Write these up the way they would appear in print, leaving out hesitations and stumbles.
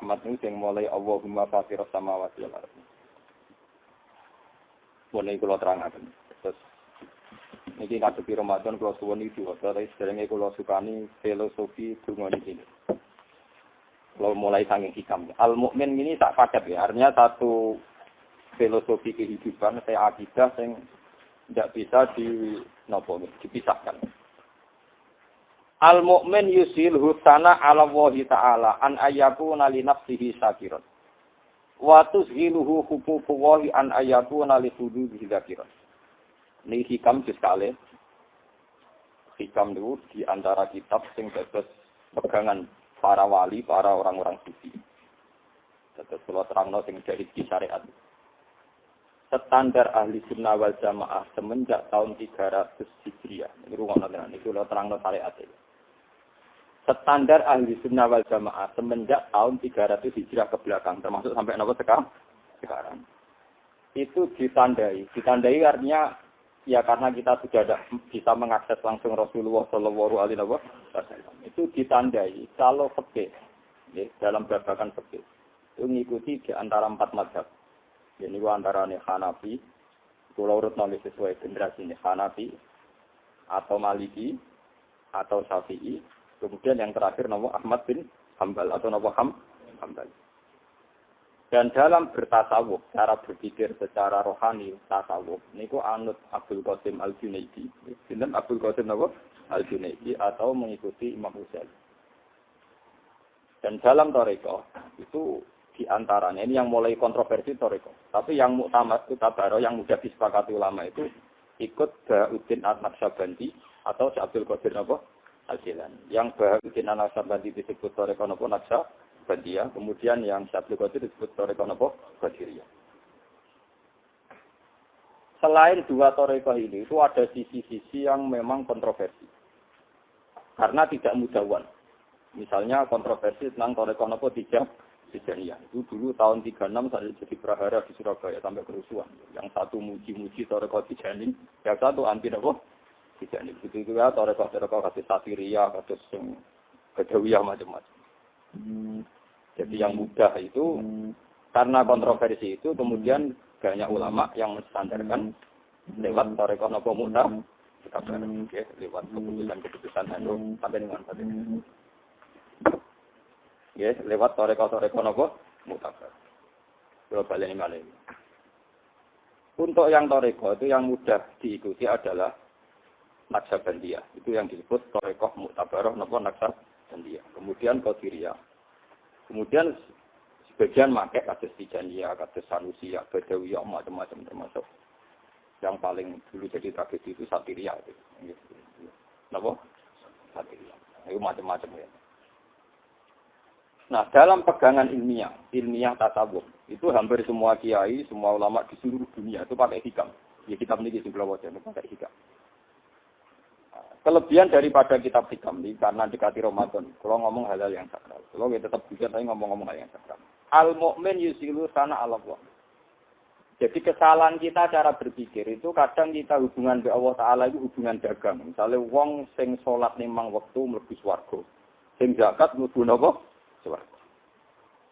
Ahmad niku sing mulai Allahumma fatirus samawati wal ardh. Mulai kula terangaken. Terus niki ngadepi Ramadan kula suwun iki tapi sedherenge kula sukani filosofi donga niki. Kula mulai saking hikam. Al mukmin ini tak paket ya, artinya satu filosofi kehidupan saya akidah yang tidak bisa dipisahkan. Al mukmin yusil hutana ala Allahi taala an ayyakuna li nafsihi syakiran. Wa tuzhiluhu huququllahi an ayyakuna li hududihi dzakiran. Ini hikam sekali. Hikam itu di antara kitab sing dados pegangan para wali, para orang-orang sufi. Dados kula terangno sing dari syariat. Standar ahli sunnah wal jamaah semenjak tahun 300 Hijriah. Ini rungono tenan iki kula terangno syariat. Standar ahli sunnah wal jamaah semenjak tahun 300 Hijriah ke belakang, termasuk sampai napa sekarang. Itu ditandai artinya ya karena kita sudah tidak bisa mengakses langsung Rasulullah Shallallahu Alaihi Wasallam. Itu ditandai kalau fikih, ya, dalam babakan fikih itu mengikuti di antara 4 mazhab. Ini antara Hanafi, kalau urut nulis sesuai generasi ini Hanafi atau Maliki atau Syafi'i. Kemudian yang terakhir nama Ahmad bin Hambal atau nama Hambal. Dan dalam bertasawuf, cara berpikir secara rohani tasawuf, niku anut Abdul Qasim Al-Junaidi. Sinten Abdul Qasim Al-Junaidi atau mengikuti Imam Ghazali. Dan dalam thariqah itu di antaranya ini yang mulai kontroversi thariqah. Tapi yang muktamad tabarok yang mudah disepakati ulama itu ikut Bahauddin An-Naqsyabandi atau Abdul Qadir Al-Jilani. Yang Bahauddin An-Naqsyabandi disebut thariqah Naqsyabandiyah, kemudian yang Abdul Qadir disebut thariqah Qadiriyah. Selain dua thariqah ini itu ada sisi-sisi yang memang kontroversi. Karena tidak mudawan. Misalnya kontroversi tentang thariqah Tijaniyah. Itu dulu tahun 36 saya jadi prahara di Surabaya sampai kerusuhan. Yang satu muji-muji thariqah Tijani, yang satu anti Tijani. Begitu ya thariqah kasus Satiria, kasus Gadawiyah macam-macam. Jadi yang mudah itu karena kontroversi itu kemudian banyak ulama yang menstandarkan lewat thariqah mudah lewat keputusan itu sampai dengan saat ini. Yes, lewat thariqah mutabar. Coba balik ini. Untuk yang thariqah itu yang mudah diikuti adalah Naqsyabandiyah. Itu yang disebut thariqah mutabarah Naqsyabandiyah. Kemudian Qadiriyah. Kemudian sebagian pakai kasus Tijaniyah, kasus Sanusiyah, Badawiyah, macam-macam termasuk. Yang paling dulu jadi tragedi itu Satiria. Kenapa? Satiria. Itu macam-macam ya. Nah, dalam pegangan ilmiah tasawuf, itu hampir semua kiai, semua ulama di seluruh dunia itu pakai hikam. Ya kitab ini sebelah wajah, pakai hikam. Kelebihan daripada kitab hikam ini, karena dekati Ramadan, kalau ngomong hal-hal yang sakral. Kalau kita tetap juga tapi ngomong-ngomong hal yang sakral. Al-mu'min yusilu sana ala Allah. Jadi kesalahan kita cara berpikir itu kadang kita hubungan dengan Allah Ta'ala itu hubungan dagang. Misalnya wong sing sholat nimang waktu mlebu swarga. Sing zakat mlebu napa? Swarga.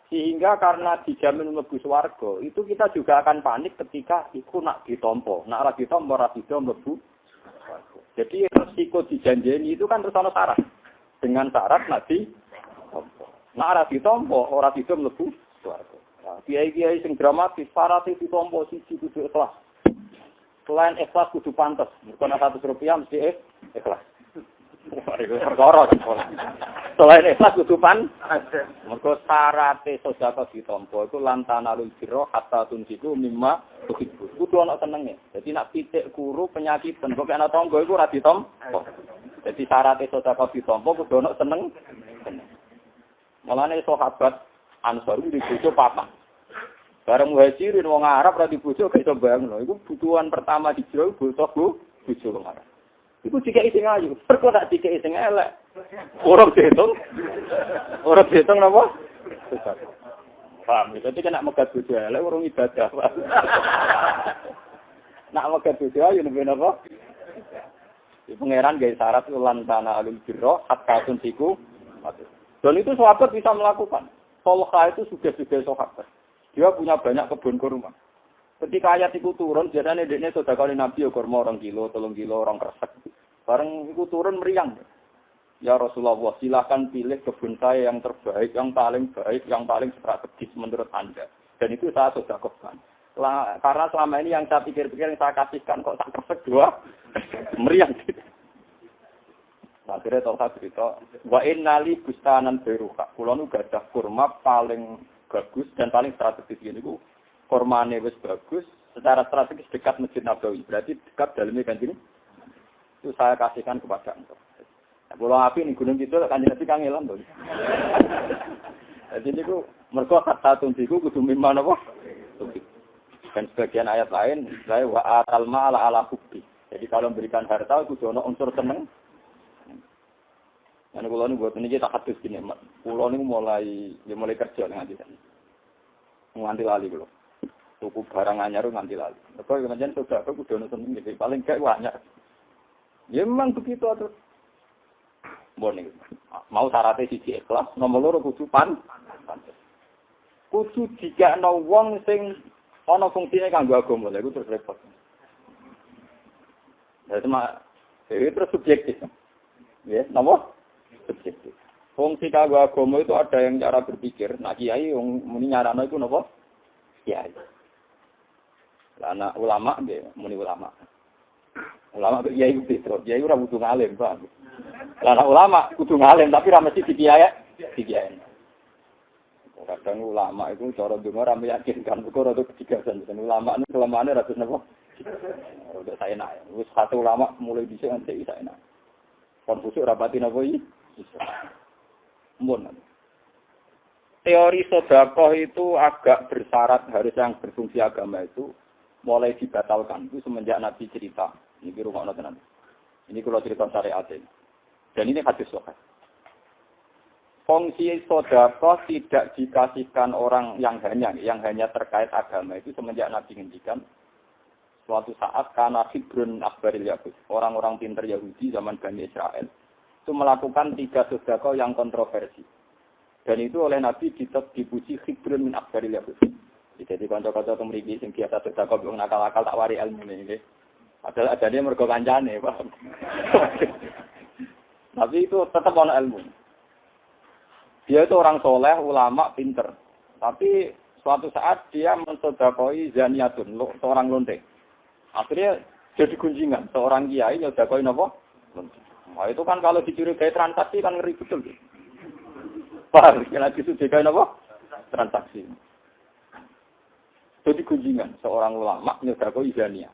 Sehingga karena dijamin mlebu swarga, itu kita juga akan panik ketika iku nak ditampa. Nak ora ditampa ora bisa mlebu swarga. Jadi resiko dijanjeni itu kan terus ana syarat. Dengan syarat nak ditampa. Nak ora ditampa ora bisa mlebu swarga. Nah, kiai-kiai sing dramatis syarat ditampa siji kudu ikhlas. Selain ikhlas kudu pantes. Mergo nek Rp100 mesti ikhlas. Perkara selain ikhlas kudu pantes. Mergo syarate sedekah ditampa iku lantanalul birra hatta tunsiku mimma tuhibbu. Kudu ana senenge. Dadi nek pitik kuru penyakit kok ana tangga iku ora ditampa. Dadi syarate sedekah ditampa kudu ana seneng. Mulane sahabat Ansor itu dibujuk papa. Bareng muhajirin wong Arab ra dibujuk gak iso bayangno. Iku butuhan pertama hijrah butuh bujuk wong Arab. Iku jika ising ayu, perko tak jika ising elek. Orang dihitung napa? Paham, jadi kena megat bojo elek urung ibadah. Nak megat bojo ayu nembe napa? Di pangeran gawe syarat ulan tanah alul birra hatta tunsiku. Dan itu sahabat bisa melakukan. Tolha itu sudah sahabat. Dia punya banyak kebun kurma. Ketika ayat itu turun, biasanya dia sudah kali Nabi kurma 2 kilo, 3 kilo, orang kresek. Bareng itu turun meriang. Ya Rasulullah, silakan pilih kebun saya yang terbaik, yang paling baik, yang paling strategis menurut Anda. Dan itu saya sudah kebun. Karena selama ini yang saya pikir-pikir, yang saya kasihkan kok tak kresek 2, meriang. Akhirnya tahu saya cerita, wa innali bustanan beruka. Kulo nu gadah kurma paling bagus dan paling strategis ini ku. Kurmane wis bagus, secara strategis dekat Masjid Nabawi. Berarti dekat dalamnya kan gini. Itu saya kasihkan kepada engkau. Pulau api ning gunung itu kan Nabi kangelan to. Jadi niku mergo kata tuntiku kudu mimman apa? Dan sebagian ayat lain, saya wa atal ma'ala ala hubbi. Jadi kalau memberikan harta kudu ana unsur seneng. Ane kula niku buat niki tak hadis gini, kula niku mulai kerja nganti sana. Nganti lali kula. Tuku barang anyar nganti lali. Kok pancen sudah aku kudu seneng iki, paling gak banyak. Ya memang begitu atuh. Mbone. Mau syaratnya siji ikhlas, nomor 2 kudu kudu dikakno wong sing ana fungsine kanggo agama, lha iku terus repot. Ya terus subjektif. Ya, nomor subjektif. Fungsi kanggo agama itu ada yang cara berpikir. Nah, kiai wong muni nyarano iku napa? Kiai. Lah anak ulama nggih, muni ulama. Ulama kiai itu, kiai ora butuh ngalim, Pak. Lah anak ulama kudu ngalim tapi ra mesti di kiai. Kadang ulama itu cara donga ra meyakinkan, perkara itu kejigasan. Ulama itu kelemahane ra terus napa? Udah saya enak. Wis satu ulama mulai dhisik nganti saya enak. Kon khusuk rapati napa iki? Mun. Teori sedekah itu agak bersyarat harus yang berfungsi agama itu mulai dibatalkan itu semenjak Nabi cerita. Ini rungokno tenan. Ini kalau cerita syariat ini. Dan ini hadis sahih. Fungsi sedekah tidak dikasihkan orang yang hanya terkait agama itu semenjak Nabi ngendikan suatu saat karena khibrun akhbaril Yahud, orang-orang pintar Yahudi zaman Bani Israel itu melakukan 3 sedekah yang kontroversi. Dan itu oleh Nabi dipuji khibrun min akhbaril Yahud. Jadi kanca-kanca mriki sing biasa sedekah wong nakal-nakal tak wari ilmu ini. Padahal adane mergo kancane, paham. Tapi itu tetap ana ilmu. Dia itu orang soleh, ulama, pinter. Tapi suatu saat dia mensedekoi zaniatun, seorang lonte. Akhirnya jadi gunjingan, seorang kiai nyedekoi napa? Nah, itu kan kalau dicurigai transaksi kan ngeri betul. Paham? Yang lagi dicurigai napa? Transaksi. Jadi gunjingan, seorang ulama nyedekoi zaniat.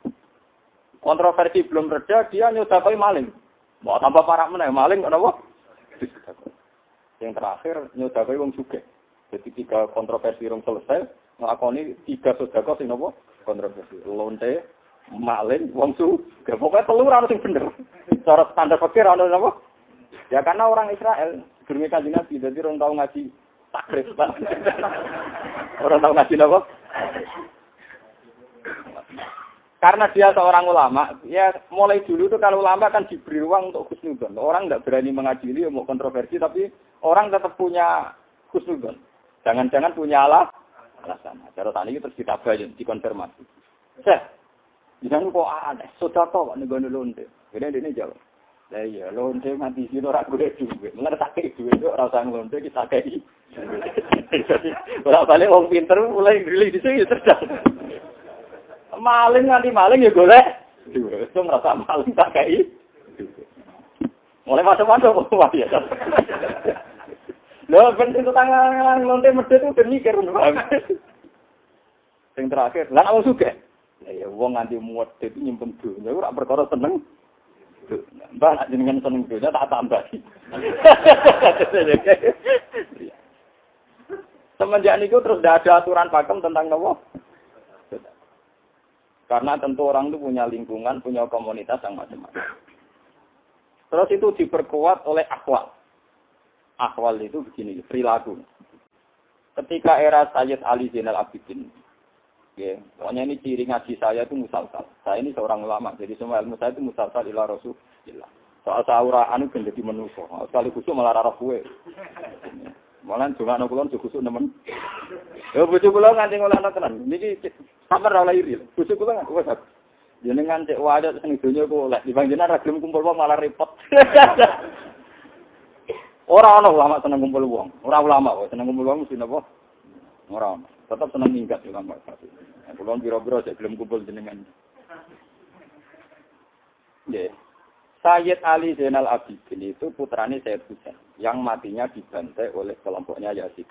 Kontroversi belum reda, dia nyedekoi maling. Mau tambah parah meneh maling napa? Yang terakhir nyedekoi wong sugih. Jadi 3 kontroversi rong selesai, nglakoni 3 sedekah sing napa? Kontroversi. Lonte, maling, wong sugih. Pokoke 3 ora sing bener. Cara standar fikih ora ono napa? Ya karena orang Israel durunge Kanjeng Nabi, dadi rong tau ngaji takrif. Orang tau ngaji napa? Karena dia seorang ulama, ya mulai dulu itu kalau ulama kan diberi ruang untuk husnudzon. Orang tidak berani mengadili, mau kontroversi, tapi orang tetap punya husnudzon. Jangan-jangan punya alasan. Cara tadi terus kita bayan, dikonfirmasi. Jangan kok aneh, saudara kok nego lonte. Ini jawab. Lah iya, lonte mati sih ora golek duit. Mulane tak kei duit ora usah lonte kita kei. Jadi ora balik wong pinter mulai rilis dhisik ya cerdas. Maling nganti maling ya golek. Itu merasa maling tak kei. Mulai macam-macam kok ya. Lho ben itu tangan lonte medhit itu mikir ngono. Sing terakhir, lan wong sugih. Ya wong nganti medhit nyimpen duit ora perkara seneng. Mbak nak jenengan seneng duit tak tambahi. Semenjak niku terus tidak ada aturan pakem tentang nopo. Karena tentu orang itu punya lingkungan, punya komunitas yang macam-macam. Terus itu diperkuat oleh akwal. Akwal itu begini, perilaku. Ketika era Sayyid Ali Zainal Abidin, ya, pokoknya ini ciri ngaji saya itu musalsal. Saya ini seorang ulama, jadi semua ilmu saya itu musalsal ila Rasulillah. Soal sauraan itu jadi manusia. Sekali khusus malah rara kue. Malah dongakno kula kusuk nemen. Yo bojo kula nganti ngolehno tenan. Niki sampeyan ora iri. Bojo kula wis jenengan cek wadah sing donya kok lek dibanjena ra gelem kumpul wong malah repot. Ora ana ulama seneng kumpul wong. Ora ulama kok seneng kumpul wong mesti napa? Ora ana. Tetep seneng minggat ulama. Kula pira-pira cek gelem kumpul jenengan. Nggih. Sayyid Ali Zainal Abidin itu putrane Sayyid Husain yang matinya dibantai oleh kelompoknya Yazid.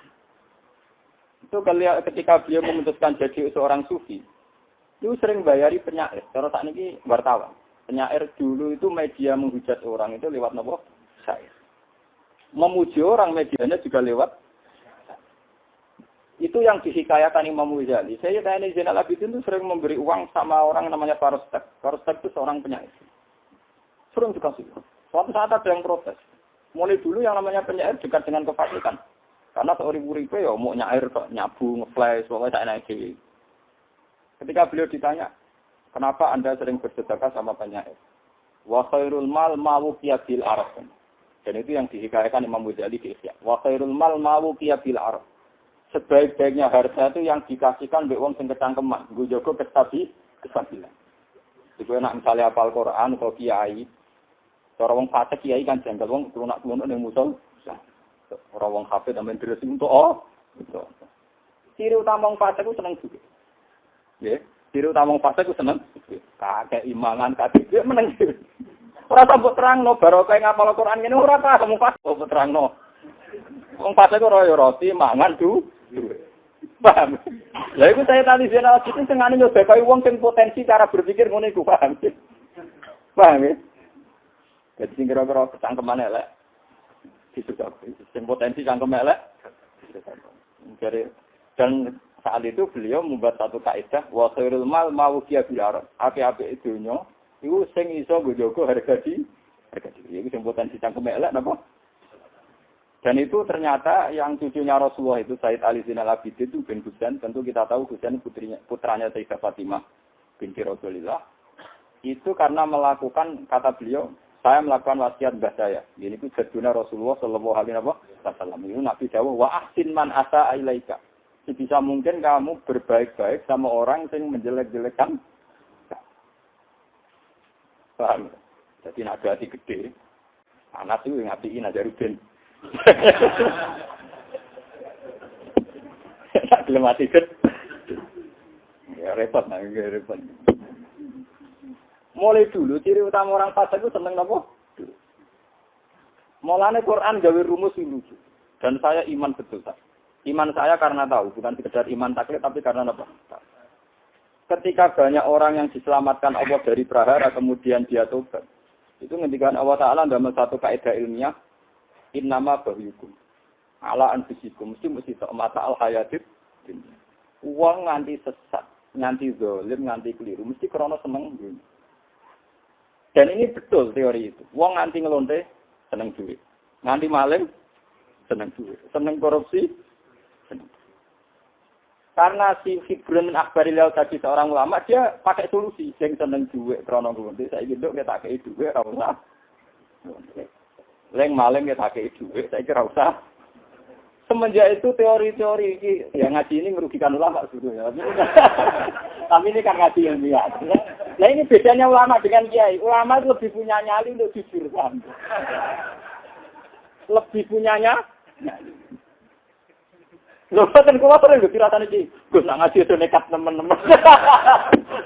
Itu ketika beliau memutuskan jadi seorang sufi, itu sering bayari penyair. Kalau tak niki wartawan. Penyair dulu itu media menghujat orang itu lewat nopo? Syair. Memuji orang medianya juga lewat. Itu yang dihikayakan Imam Ghazali. Saya tanya Zainal Abidin itu sering memberi uang sama orang namanya Farostek. Farostek itu seorang penyair. Sering dikasih. Suatu saat ada yang protes. Mulai dulu yang namanya penyair dekat dengan kefasikan. Karena seurip-uripe ya mau nyair kok nyabu, nge-flash, pokoknya tak enak iki. Ketika beliau ditanya, kenapa Anda sering bersedekah sama penyair? Wa khairul mal ma'wuqiya bil arab. Dan itu yang dihikayakan Imam Ghazali di Ihya. Wa khairul mal ma'wuqiya bil arab. Sebaik-baiknya harta itu yang dikasihkan mbek wong sing kecangkeman, nggo jaga kestabilan. Iku enak misalnya hafal Quran atau kiai. Cara wong fasik kiai kan janggal wong klunak-klunuk ning musul. Ora wong hafid amen deres untuk gitu. Ciri utama wong fasik ku seneng duit. Nggih, ciri utama wong fasik ku seneng kakek imangan kakek dia meneng. Ora sampe terangno barokah ngapal Quran ngene ora paham wong fasik kok terangno. Wong fasik ora ya roti mangan duit. Paham? Lah iku saya tadi jeneng itu sengane yo bae wong sing potensi cara berpikir ngono iku paham. Paham ya? Jadi sing kira-kira kecangkeman elek disuka. Sing potensi cangkem elek. Jadi dan saat itu beliau membuat satu kaidah wa khairul mal ma'wuqiya bil arab. Apik-apik donya iku sing iso nggo harga diri. Iku sing potensi cangkem elek napa? Dan itu ternyata yang cucunya Rasulullah itu Sayyid Ali Zainal Abidin itu bin Husain. Tentu kita tahu Husain putranya Sayyidah Fatimah binti Rasulullah. Itu karena melakukan, kata beliau, saya melakukan wasiat mbah saya. Ini itu jaduna Rasulullah Sallallahu Alaihi Wasallam. Itu Nabi Dawuh, wa ahsin man asa ilaika. Sebisa mungkin kamu berbaik-baik sama orang yang menjelek-jelekan. Paham? Jadi nak hati gede. Anak itu ngatiin aja Ruben. Tak gelem mati gede. Ya repot. Mulai dulu ciri utama orang fasik itu seneng napa? Mulane Quran gawe rumus lucu. Dan saya iman betul, tak. Iman saya karena tahu, bukan sekedar iman taklid tapi karena apa? Ketika banyak orang yang diselamatkan Allah dari prahara kemudian dia tobat. Itu ngendikan Allah Taala dalam satu kaidah ilmiah, innama bahyukum ala anfusikum mesti tok mata al hayatid. Uang nganti sesat, nganti zalim, nganti keliru mesti krana seneng dunya. Dan ini betul teori itu. Wong nganti ngelonte seneng duit. Nganti maling seneng duit. Seneng korupsi seneng. Karena si Fibrun Akbaril tadi seorang ulama dia pakai solusi sing seneng duit krana ngelonte saiki nduk ketak kei duit ora usah. Leng maling ketak kei duit saiki ora usah. Semenjak itu teori-teori ini yang ngaji ini merugikan ulama sebetulnya. Tapi ini kan ngaji ilmiah. Nah ini bedanya ulama dengan kiai. Ulama itu lebih punya nyali untuk jujur kan. Lebih punyanya. Loh, kan kalau sering lebih rasanya sih. Gus nak ngaji itu nekat teman-teman.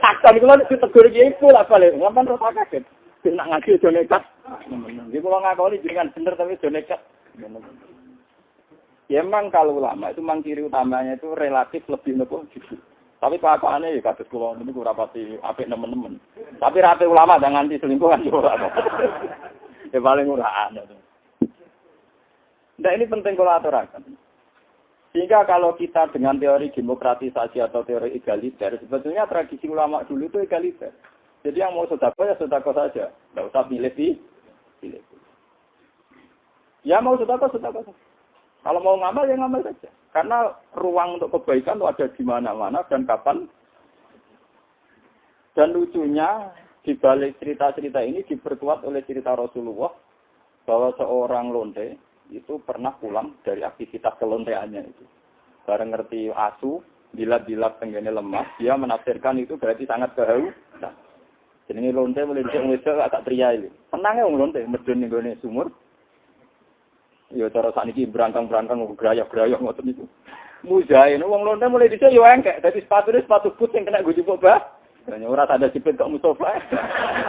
Takkan kalau ditegur kiai pula balik. Ngapain terus kaget. Gus nak ngaji itu nekat. Jadi kalau ngakoni jangan bener tapi itu nekat. Ya memang kalau ulama itu memang ciri utamanya itu relatif lebih nopo jujur. Tapi kelakuannya ya kados kula niku ora pati apik nemen-nemen. Tapi rate ulama jangan nganti selingkuhan yo ora. Ya paling ora ana. Nah ini penting kalau aturakan. Sehingga kalau kita dengan teori demokratisasi atau teori egaliter, sebetulnya tradisi ulama dulu itu egaliter. Jadi yang mau sedekah ya sedekah saja, tidak usah pilih. Ya mau sedekah saja. Kalau mau ngamal ya ngamal saja. Karena ruang untuk kebaikan itu ada di mana-mana dan kapan. Dan lucunya di balik cerita-cerita ini diperkuat oleh cerita Rasulullah bahwa seorang lonte itu pernah pulang dari aktivitas kelonteannya itu. Bareng ngerti asu, dilat-dilat tenggene lemah, dia menafsirkan itu berarti sangat kehausan. Jenenge lonte mulai dicek wedok agak pria iki. Senange wong lonte medun ning gone sumur. Ya cara sakniki berangkang-berangkang gerayok-gerayok ngoten niku. Mujahe wong lonte mulai dicek yo engkek, dadi sepatu but sing kena gojupuk bah. Dene ora ada jepit kok Mustofa.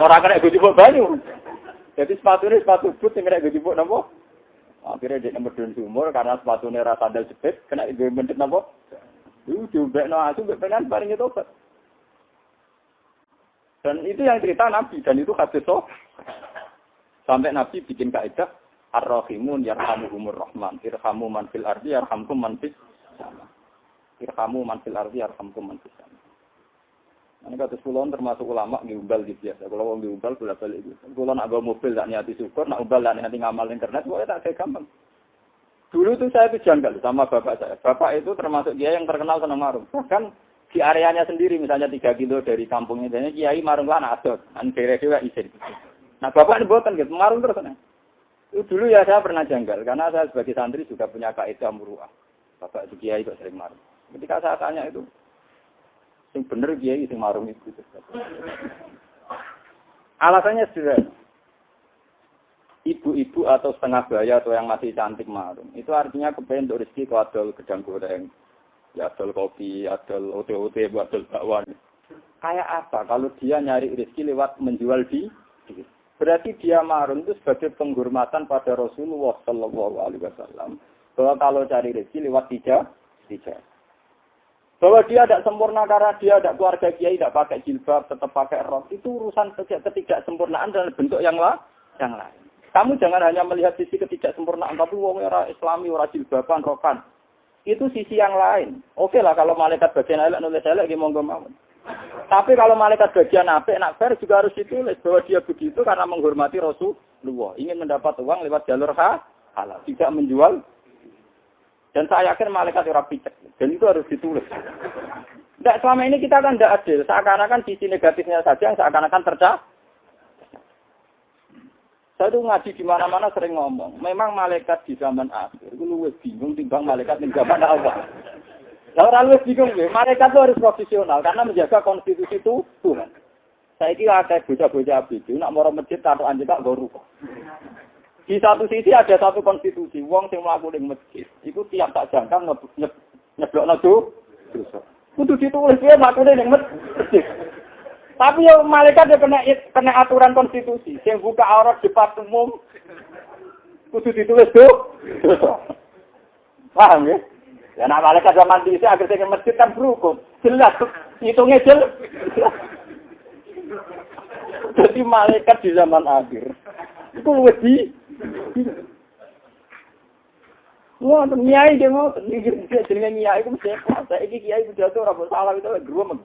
Ora kena gojupuk banyu. Jadi sepatu but sing kena gojupuk napa? Akhirnya dia medun sumur karena sepatune ora sandal jepit, kena mendet napa? Diubekno asu bepenan paring tobat. Dan itu yang cerita Nabi, dan itu hadis sampai Nabi bikin kaidah ar-rahimun yarhamuhumur rahman, irhamu man fil ardi yarhamkum man fis sama. Irhamu man fil ardi yarhamkum man fis sama. Ini kata kulon termasuk ulama ngiumbal di biasa. Kalau wong ngiumbal bolak-balik itu. Kulon agak mobil tak niati syukur, nak umbal tak niati ngamal internet, pokoknya tak kayak gampang. Dulu tuh saya itu janggal sama bapak saya. Bapak itu termasuk dia yang terkenal senang marung. Bahkan di areanya sendiri, misalnya 3 kilo dari kampungnya, dan kiai marung lan adot, kira juga izin. Nah bapak ini buatan gitu, marung terus. Itu dulu ya saya pernah janggal, karena saya sebagai santri juga punya kaidah muruah. Bapak itu kiai kok sering marung. Ketika saya tanya itu, yang bener kiai sing marung itu. Alasannya sederhana. Ibu-ibu atau setengah baya atau yang masih cantik marung, itu artinya kepengen untuk rezeki ke adol gedang goreng. Ya adol kopi, adol ote-ote, adol bakwan. Kayak apa kalau dia nyari rezeki lewat menjual di? Berarti dia marun itu sebagai penghormatan pada Rasulullah Shallallahu Alaihi Wasallam. Bahwa kalau cari rezeki lewat tiga. Bahwa dia tidak sempurna karena dia tidak keluarga kiai, tidak pakai jilbab, tetap pakai rok. Itu urusan ketidaksempurnaan dalam bentuk yang lain. Kamu jangan hanya melihat sisi ketidaksempurnaan, tapi wong ora Islami, ora jilbaban, rokan. Itu sisi yang lain. Oke lah kalau malaikat bagian elek nulis elek ki monggo mawon. Tapi kalau malaikat bagian apik nak fair juga harus ditulis bahwa dia begitu karena menghormati Rasulullah, ingin mendapat uang lewat jalur halal, tidak menjual. Dan saya yakin malaikat ora picek. Dan itu harus ditulis. Tidak, selama ini kita kan tidak adil. Seakan-akan sisi negatifnya saja yang seakan-akan tercap. Saya itu ngaji di mana-mana sering ngomong. Memang malaikat di zaman akhir itu luwes bingung timbang malaikat di zaman awal. Lah ora luwes bingung nggih. Malaikat itu harus profesional karena menjaga konstitusi Tuhan. Saiki akeh bocah-bocah abdi, nak moro masjid tato anjek tak guru. Di satu sisi ada satu konstitusi, wong sing mlaku ning masjid, iku tiap tak jangkang nyeblokno dosa. Kudu ditulis ya mlakune ning masjid. Tapi yo malaikat yo kena aturan konstitusi. Sing buka aurat depan umum kudu ditulis dosa. Paham ya? Ya nak malaikat zaman dhisik agar sing masjid kan berhukum. Jelas hitungnya jelas. Jadi malaikat di zaman akhir itu lebih wah, kiai dia mau jenenge kiai itu mesti saya iki kiai pidato ora salah itu gruwem.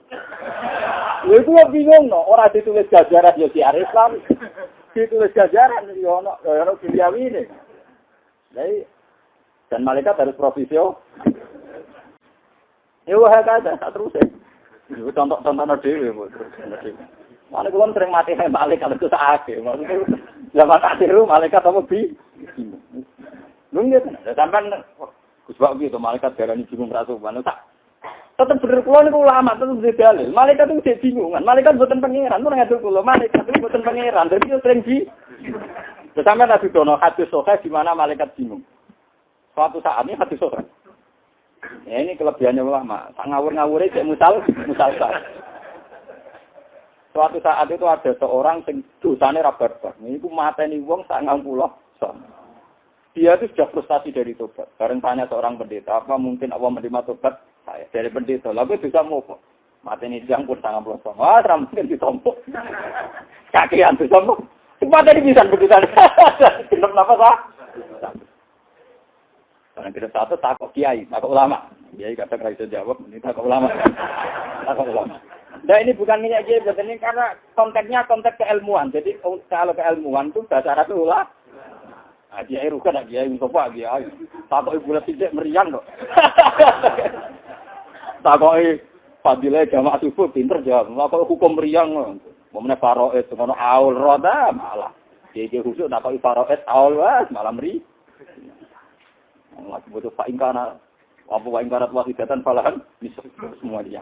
Lha iku bingung no, ora ditulis jajaran ya siar Islam. Ditulis jajaran yo ono duniawi. Jadi dan malaikat harus profesional. Ya wah kata tak terus. Itu contoh-contohnya dhewe terus. Mana kula sering mati malaikat itu sakake. Zaman akhir malaikat apa bi? Nunggu sampean Gus Bak gitu malaikat darani bingung ra sopan tak. Tetep bener kula niku ulama tetep dalil. Malaikat itu bingungan. Malaikat boten pangeran, ora ngadul kula. Malaikat itu boten pangeran. Dadi sering di sampean ada dono hadis sahih di mana malaikat bingung. Suatu saat ini hadis sahih. Ya ini kelebihannya ulama. Tak ngawur-ngawure cek musal. Suatu saat itu ada seorang sing dosane ra barbar. Niku mateni wong sak 60 son. Dia itu sudah frustasi dari tobat. Bareng tanya seorang pendeta, apa mungkin Allah menerima tobat saya dari pendeta? Lalu bisa mau kok. Mateni siang pun 50 son. Wah, mungkin ditompok. Kakian ditompok. Mateni bisa pendeta. Kenapa sah? Karena kita satu takut kiai, takut ulama. Kiai kadang nggak bisa jawab, ini takut ulama. Takut ulama. Nah ini bukan minyak kiai, ini karena konteksnya konteks keilmuan. Jadi kalau keilmuan itu bahasa Arab itu ulah. Nah, kiai rukan, kiai Mustafa, kiai. Takut ibu tidak meriang kok. Takut fadilah jamaah subuh pinter jawab. Takut hukum meriang. Momennya faroes, ngono aul roda malah. Kiai khusus takut faroes aul malah meri. Butuh fa ingkana wa ingkarat wahidatan falahan bisa semua dia.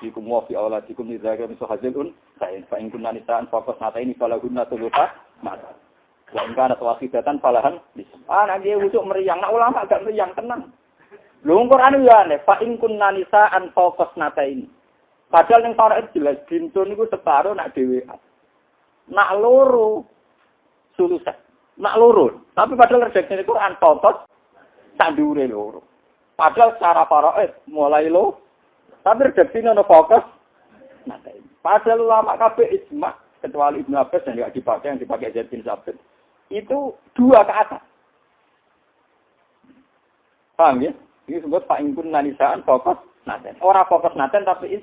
Fikum wa fi auladikum lidzakari mislu hadzil fa in kunna nisaan faqas nataini falahunna thulutha mata. Wa ingkarat wahidatan falahan bisa. Nek dia usuk meriang, nak ulama gak meriang tenang. Lho Quran yo aneh, fa in kunna nisaan faqas nataini. Padahal ning Taurat jelas bintu niku separo nak dhewean. Nak loro sulusan. Nak loro. Tapi padahal redaksi Quran totos tak dhuwure loro. Padahal secara faraid mulai lo. Tapi redaksinya ono fokus. Nah, padahal ulama kabeh ijma kecuali Ibnu Abbas yang tidak dipakai, yang dipakai Zaid bin Sabit. Itu 2 ke atas. Paham ya? Ini sebut Pak Ingkun Nanisaan fokus naten. Orang fokus naten tapi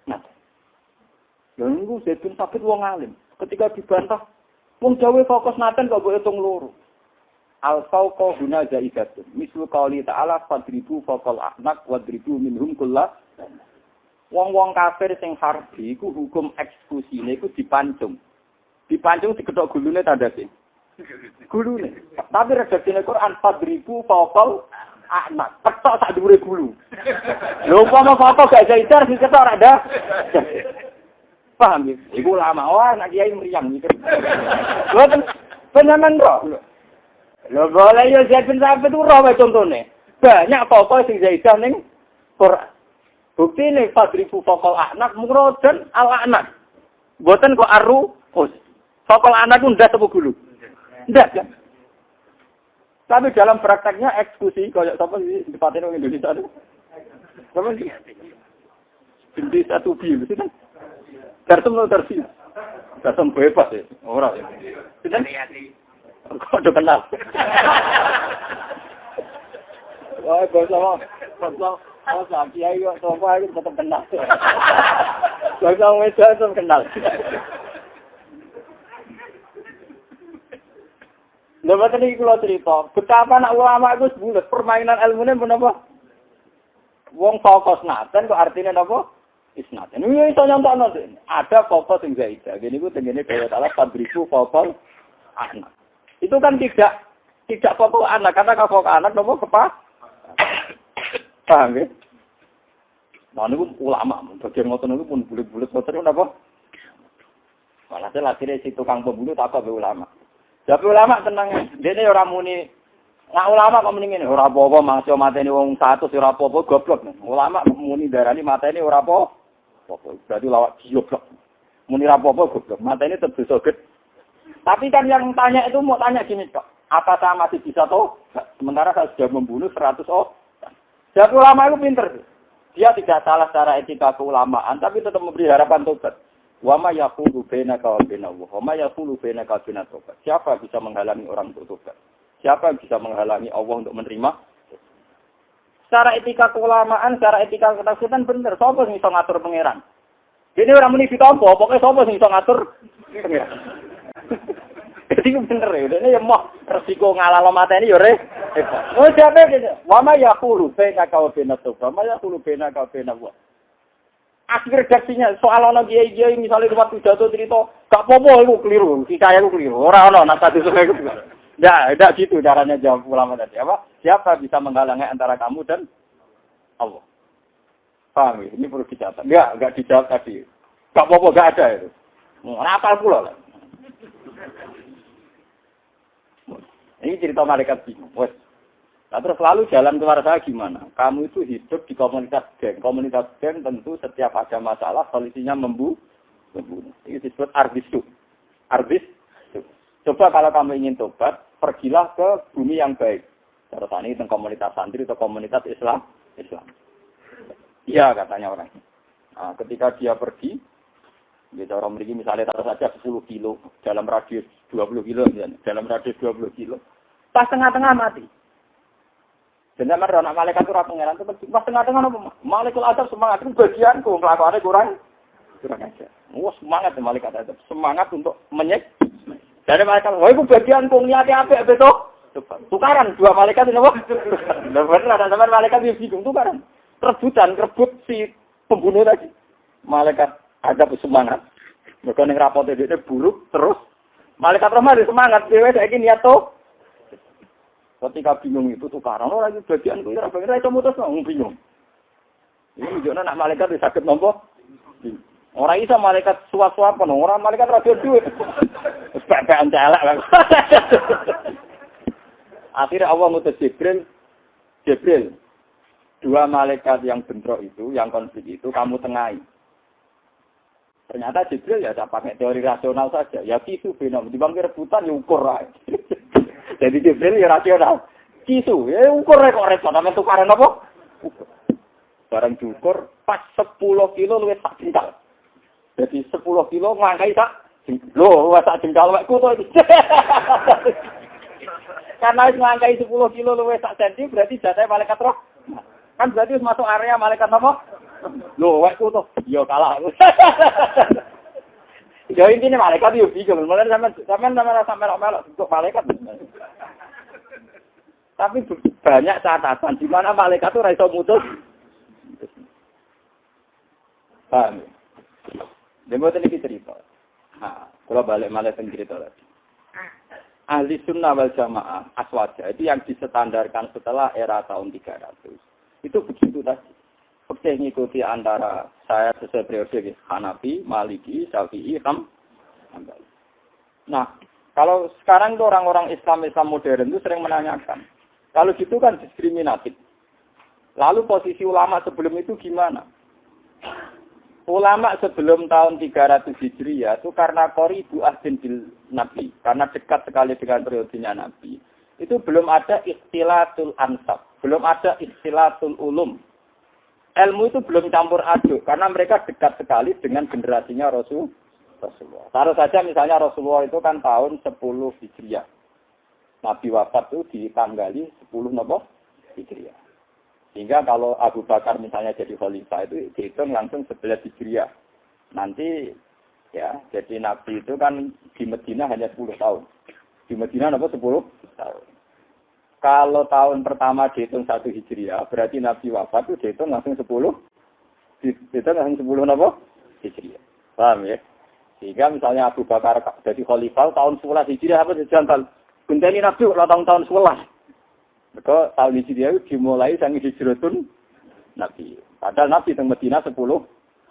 naten. Lalu Zaid bin Sabit wong alim. Ketika dibantah, wong Jawa fokus naten kok mbok hitung loro. Al-fauqa huna zaidatun. Mislu qauli ta'ala fadribu faqal ahnak wadribu minhum kullah. Wong-wong kafir sing harbi iku hukum ekskusine iku dipancung. Dipancung dikethok gulune tandase. Gulune. Tapi redaksine Quran fadribu faqal ahnak. Ketok sak dhuwure gulu. Lho umpama apa gak jaidar diketok ora ada. Paham ya? Iku lama. Oh, anak kiai meriang mikir. Lho penaman kok. Lho boleh yo Zaid bin Sabit itu roh contone. Banyak pokok sing zaidah ning Quran. Bukti ini fadribu faqal anak mukrodan al anak. Mboten kok aru us. Faqal anak ku ndak temu gulu. Ndak kan? Tapi dalam prakteknya eksekusi koyo sapa sih dipateni wong Indonesia itu? Sama sih. Binti satu bil itu kan. Kartum lo tersi. Kartum bebas ya. Ora ya. Kan? Kok udah kenal. Wah, bos oh, sapi ayo sopo ayo tetep kenal. Bosong wis tetep kenal. Lha boten iki kula crita, betapa anak ulama iku bulet permainan ilmune menapa? Wong fokus naten kok artine napa? Isnaten. Iki iso nyontokno. Ada fokus sing zaidah. Gini ku tengene dhewe salah fadriku fokus anak. Itu kan tidak fokus anak karena kalau fokus anak napa kepa? Paham ya? Nah, ini ulama, bagian ngotot itu pun bulet-bulet, ngotot itu apa? Walhasil akhirnya si tukang pembunuh tak apa ulama. Tapi ulama tenang, dia ini orang muni, nah ulama kok mendingin, orang apa-apa, masih mata ini orang satu, orang apa-apa, goblok. Ulama muni darah ini mata ini orang apa-apa, berarti lawak goblok. Muni apa-apa, goblok, mata ini terbesoget. Tapi kan yang tanya itu mau tanya gini, kok, apa saya masih bisa tahu? Sementara saya sudah membunuh 100 orang. Jadi ulama itu pinter. Dia tidak salah secara etika keulamaan, tapi tetap memberi harapan tobat. Wa ma yaqulu bainaka wa bainallah. Wa ma yaqulu bainaka wa bainat tobat. Siapa bisa menghalangi orang untuk tobat? Siapa bisa menghalangi Allah untuk menerima? Secara etika keulamaan, secara etika ketauhidan bener. Sapa sing iso ngatur pangeran? Dene ora muni ditampa, pokoke sapa sing iso ngatur pangeran. Jadi bener ya, ini ya mau resiko ngalalo mateni ya re. Oh siapa gitu? Wama yaqulu bainaka wa bainat tobat, wama yaqulu bainaka wa bainat wa. Akhir redaksinya soal ana kiai-kiai misalnya waktu jatuh cerita, gak apa-apa lu keliru, saya lu keliru. Ora ono nasa disuke itu. Enggak gitu caranya jawab ulama tadi. Apa? Siapa bisa menghalangi antara kamu dan Allah? Paham ya? Ini perlu dicatat. Enggak dijawab tadi. Gak apa-apa, enggak ada itu. Ora apal pula lah. Ini cerita malaikat bingung. Wes. Nah, terus lalu jalan keluar saya gimana? Kamu itu hidup di komunitas geng. Komunitas geng tentu setiap ada masalah solusinya membunuh. Ini disebut arbisu. Coba kalau kamu ingin tobat, pergilah ke bumi yang baik. Terus ini tentang komunitas santri atau komunitas Islam. Iya katanya orang. Nah, ketika dia pergi, dia orang memiliki misalnya taruh saja 10 kilo dalam radius 20 kilo, dalam radius 20 kilo. Pas tengah-tengah mati. Dan zaman anak malaikat itu pengeran itu pas tengah-tengah apa? Malaikat adab semangat itu bagianku, kelakuannya kurang aja. Wah semangat malaikat adab, semangat untuk menyek. Dari malaikat, wah itu bagianku niatnya apa betul? Tukaran dua malaikat ini apa? Benar ada zaman malaikat yang bingung tukaran. Rebut si pembunuh tadi. Malaikat adab semangat. Mereka yang rapotnya dia buruk terus. Malaikat rahmat semangat, dia ini niat tuh. Ketika bingung itu tukaran lagi bagian kuwi ora pengen iso mutus bingung. Ini menunjukkan nak malaikat wis saged nampa. Ora iso malaikat suap-suapan, ora malaikat ra duwe. Wis pepean celek. Akhirnya Allah ngutus Jibril. Dua malaikat yang bentrok itu, yang konflik itu kamu tengahi. Ternyata Jibril ya tak pakai teori rasional saja. Ya kisu benom, dibangkir rebutan ya ukur lah. Jadi Jibril ya rasional. Kisu, ya ukur kok repot. Namanya tukaran apa? Ukur. Barang diukur, pas 10 kilo luwih sak jengkal. Jadi 10 kilo ngangkai sak jengkal. Loh, sak jengkal wekku to iki. Karena wis ngangkai 10 kilo luwih sak senti berarti jatah malaikat roh. Kan berarti masuk area malaikat apa? Loh, wekku to. Yo kalah. Ya intine malaikat yo bingung. Mulane sampean melok untuk malaikat. Tapi banyak catatan di mana malaikat itu ora iso mutus. Paham? Demboten iki cerita. Nah, kalau balik malah teng cerita lagi. Ahli sunnah wal jamaah aswaja itu yang distandarkan setelah era tahun 300. Itu begitu tadi. Seperti mengikuti antara saya sesuai periode Hanafi, Maliki, Syafi'i, Hambali. Nah, kalau sekarang itu orang-orang Islam modern itu sering menanyakan, kalau gitu kan diskriminatif. Lalu posisi ulama sebelum itu gimana? Ulama sebelum tahun 300 Hijriah itu karena qoribu ahdin bil Nabi, karena dekat sekali dengan periodenya Nabi. Itu belum ada ikhtilatul ansab, belum ada ikhtilatul ulum. Ilmu itu belum campur aduk karena mereka dekat sekali dengan generasinya Rasulullah. Taruh saja misalnya Rasulullah itu kan tahun 10 Hijriah. Nabi wafat itu ditanggali 10 Hijriah. Sehingga kalau Abu Bakar misalnya jadi khalifah itu dihitung langsung 11 Hijriah. Nanti ya, jadi Nabi itu kan di Medina hanya 10 tahun. Di Medina 10 tahun. Kalau tahun pertama dihitung 1 Hijriah, berarti Nabi wafat itu dihitung langsung 10. Dihitung langsung 10 Hijriah. Paham ya? Sehingga misalnya Abu Bakar jadi khalifah tahun 11 Hijriah apa dijantal. Genteni Nabi kalau tahun 11. Maka tahun Hijriah itu dimulai sang hijratun Nabi. Padahal Nabi di Medina 10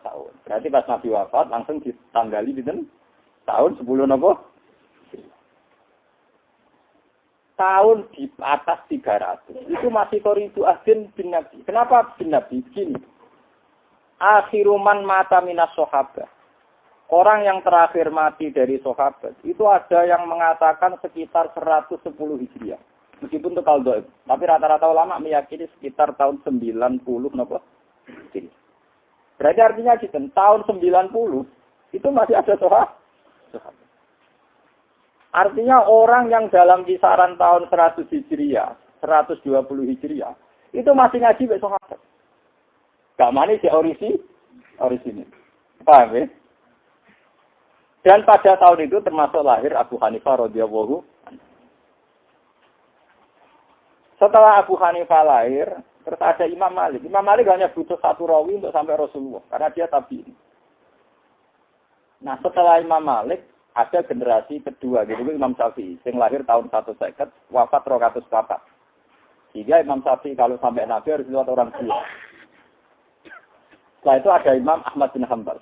tahun. Berarti pas Nabi wafat langsung ditanggali di tahun 10 tahun di atas 300. Itu masih qoribu ahdin bin Nabi. Kenapa bin Nabi? Begini. Akhiruman mata minas sahabat. Orang yang terakhir mati dari sahabat itu ada yang mengatakan sekitar 110 Hijriah. Meskipun itu kalau tapi rata-rata ulama meyakini sekitar tahun 90 Hijriah. Berarti artinya gitu, tahun 90 itu masih ada sahabat. Artinya orang yang dalam kisaran tahun 100 Hijriah, 120 Hijriah, itu masih ngaji be sahabat. Gak manis ya orisinil. Paham ya? Dan pada tahun itu termasuk lahir Abu Hanifah radhiyallahu anhu. Setelah Abu Hanifah lahir, terus ada Imam Malik. Imam Malik hanya butuh satu rawi untuk sampai Rasulullah, karena dia tabi'in. Nah, setelah Imam Malik, ada generasi kedua, gitu Imam Syafi'i, yang lahir tahun 150, wafat 204. Sehingga Imam Syafi'i kalau sampai Nabi harus lewat orang tua. Setelah itu ada Imam Ahmad bin Hanbal.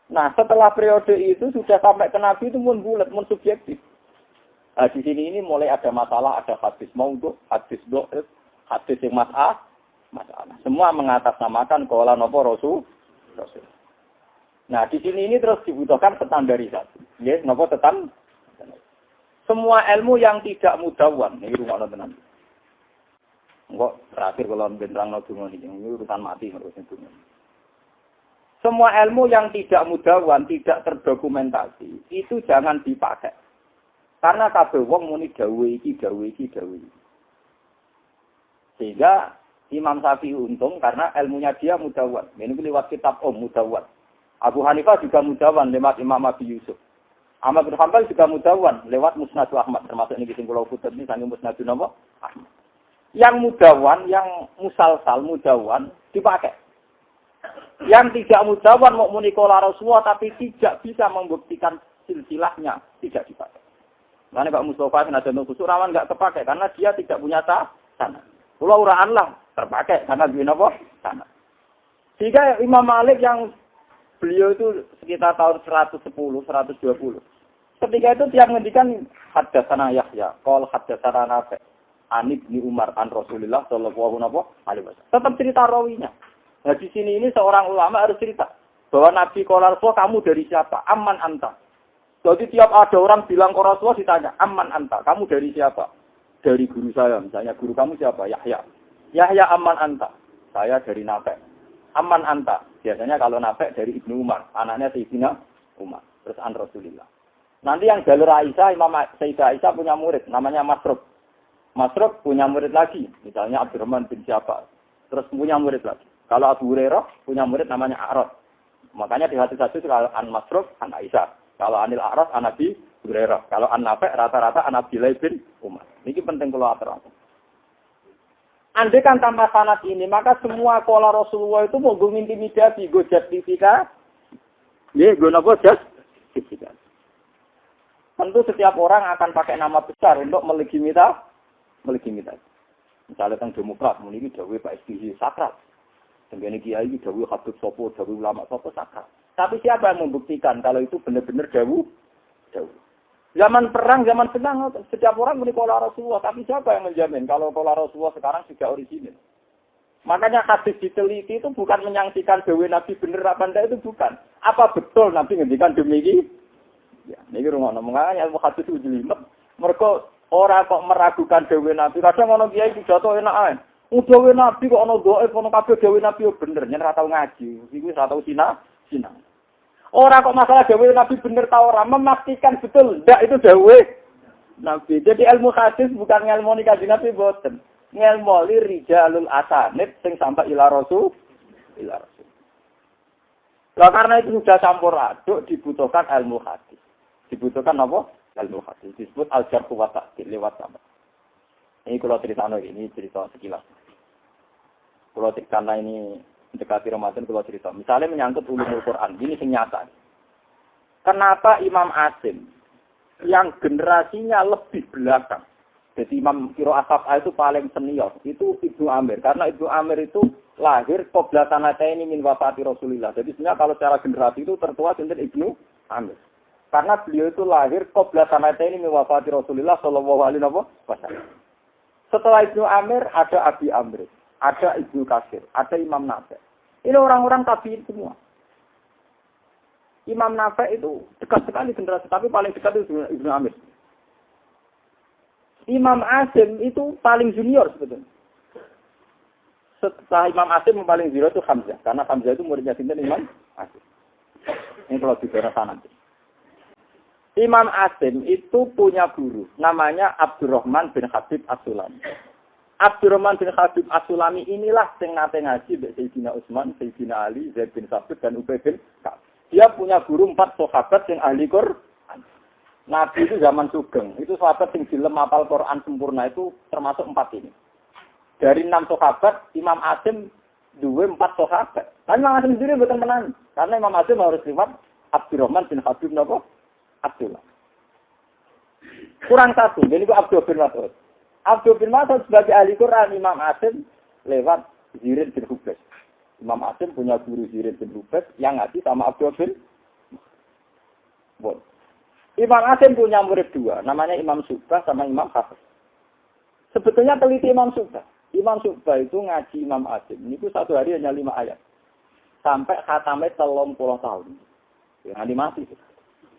Nah, setelah periode itu sudah sampai ke Nabi itu bulat, subjektif. Nah, di sini ini mulai ada masalah, ada hadis maudhu, hadis dhaif, hadis yang masalah. Semua mengatasnamakan qala napa Rasul. Nah, di sini ini terus dibutuhkan standarisasi. Ya, napa tetan? Semua ilmu yang tidak mudawwan, ini rumakna tenan. Enggak terakhir kalau bentrangno donga niki, ini urusan mati urusan dunia. Semua ilmu yang tidak mudawwan, tidak terdokumentasi, itu jangan dipakai. Karena kabeh wong muni dawuh iki. Sehingga Imam Syafi'i untung karena ilmunya dia mudawwan. Ini lewat kitab mudawwan. Abu Hanifah juga mudawwan lewat Imam Abi Yusuf. Ahmad bin Hanbal juga mudawwan lewat Musnad Ahmad, termasuk ini sing kula puter ini saking Musnad Ahmad. Yang mudawwan, yang musalsal mudawwan dipakai. Yang tidak mudawwan mau muni qala Rasulullah tapi tidak bisa membuktikan silsilahnya, tidak dipakai. Makanya Pak Mustafa senajan khusus rawan nggak kepakai karena dia tidak punya tanah. Pulau uraan lah terpakai karena dia apa? Tanah. Sehingga Imam Malik yang beliau itu sekitar tahun 110, 120. Ketika itu tiap ngendikan haddatsana Yahya, qol haddatsana Nafi', an Ibnu Umar an Rasulillah sallallahu alaihi wasallam. Tetap cerita rawinya. Nah di sini ini seorang ulama harus cerita bahwa Nabi qala kamu dari siapa? Amman anta. Jadi tiap ada orang bilang ke Rasulullah ditanya, "Amman anta? Kamu dari siapa?" Dari guru saya, misalnya guru kamu siapa? Yahya. Yahya amman anta? Saya dari Nafi'. Amman anta? Biasanya kalau Nafi' dari Ibnu Umar, anaknya Sayyidina Umar, terus an Rasulillah. Nanti yang jalur Aisyah, Imam Sayyidah Aisyah punya murid, namanya Masruk. Masruk punya murid lagi, misalnya Abdurrahman bin Syafar. Terus punya murid lagi. Kalau Abu Hurairah punya murid namanya A'rad. Makanya di hadis itu kalau an Masruk, an Aisyah. Kalau anil A'rad, an Abi Hurairah. Kalau an Nafi' rata-rata an Abdullah bin Umar. Ini penting kalau atur-atur. Andai kan tanpa sanad ini, maka semua kola Rasulullah itu mau intimidasi, gue justifikasi. Ya, gue nopo justifikasi. Tentu setiap orang akan pakai nama besar untuk melegitimasi. Misalnya tentang Demokrat, ini dawuh Pak SBY sakral. Tenggene kiai iki dawuh Habib Sopo, dawuh ulama Sopo sakral. Tapi siapa yang membuktikan kalau itu benar-benar dawuh? Zaman perang, zaman senang, setiap orang muni qala Rasulullah. Tapi siapa yang menjamin kalau qala Rasulullah sekarang tidak orisinil? Makanya hadis diteliti itu bukan menyangsikan dawuh Nabi benar apa enggak, itu bukan. Apa betul Nabi ngendikan demikian? Ya, niki rungono mengane ilmu hadis itu jelimet. Mergo ora kok meragukan dawuh Nabi. Kadang ono kiai pidato enak ae. Dawuh Nabi kok ono dhaif, ono kabeh dawuh Nabi yo bener, yen ora tau ngaji. Iku wis ora tau sinau. Ora kok masalah dawuh Nabi bener ta ora, memastikan betul ndak itu dawuh Nabi. Jadi ilmu hadis bukan ngelmu Kanjeng Nabi boten. Ngelmu rijalul asanid sing sampai ila Rasul. Lah karena itu sudah campur aduk dibutuhkan ilmu hadis. Dibutuhkan apa? Ilmu hadis. Disebut al-jarh wa ta'dil lewat sama. Ini kalau cerita ini cerita sekilas. Kalau karena ini mendekati Ramadan kalau cerita. Misalnya menyangkut ulumul Quran. Ini nyata. Kenapa Imam Asim yang generasinya lebih belakang. Jadi Imam Qiro Asaf'a itu paling senior. Itu Ibnu Amir. Karena Ibnu Amir itu lahir qabla sanataini min wafati Rasulillah. Jadi sebenarnya kalau secara generasi itu tertua sinten Ibnu Amir. Karena beliau itu lahir qabla sanataini min wafati Rasulillah sallallahu alaihi wasallam. Setelah Ibnu Amir ada Abi Amr, ada Ibnu Katsir, ada Imam Nafi'. Ini orang-orang tabi'in semua. Imam Nafi' itu dekat sekali generasi, tapi paling dekat itu Ibnu Amir. Imam Asim itu paling junior sebetulnya. Setelah Imam Asim yang paling junior itu Hamzah. Karena Hamzah itu muridnya sinten Imam Asim. Ini kalau di daerah sana. Imam Asim itu punya guru. Namanya Abdurrahman bin Habib As-Sulami. Abdurrahman bin Habib As-Sulami inilah yang nate ngaji Sayyidina Utsman, Sayyidina Ali, Zaid bin Sabit, dan Ubay bin Ka'ab. Dia punya guru 4 sahabat yang ahli Quran. Nabi itu zaman Sugeng, itu sahabat yang dilem hafal Quran sempurna itu termasuk 4 ini. Dari 6 sahabat, Imam Asim 4 sahabat. Tapi Imam Asim sendiri bukan menang. Karena Imam Asim harus lewat Abdurrahman bin Habib Abdullah. Kurang 1, jadi itu Abdul bin Mas'ud. Abdul bin Mas'ud sebagai ahli Quran, Imam Asim lewat Zirin bin Hubes. Imam Asim punya guru Zirin bin Hubes yang ngaji sama Abdul bin Mas'ud. Imam Asim punya murid 2, namanya Imam Subah sama Imam Hafiz. Sebetulnya teliti Imam Subah. Imam Subah itu ngaji Imam Asim. Ini itu satu hari hanya 5 ayat. Sampai khatamnya 30 tahun. Yang animasi.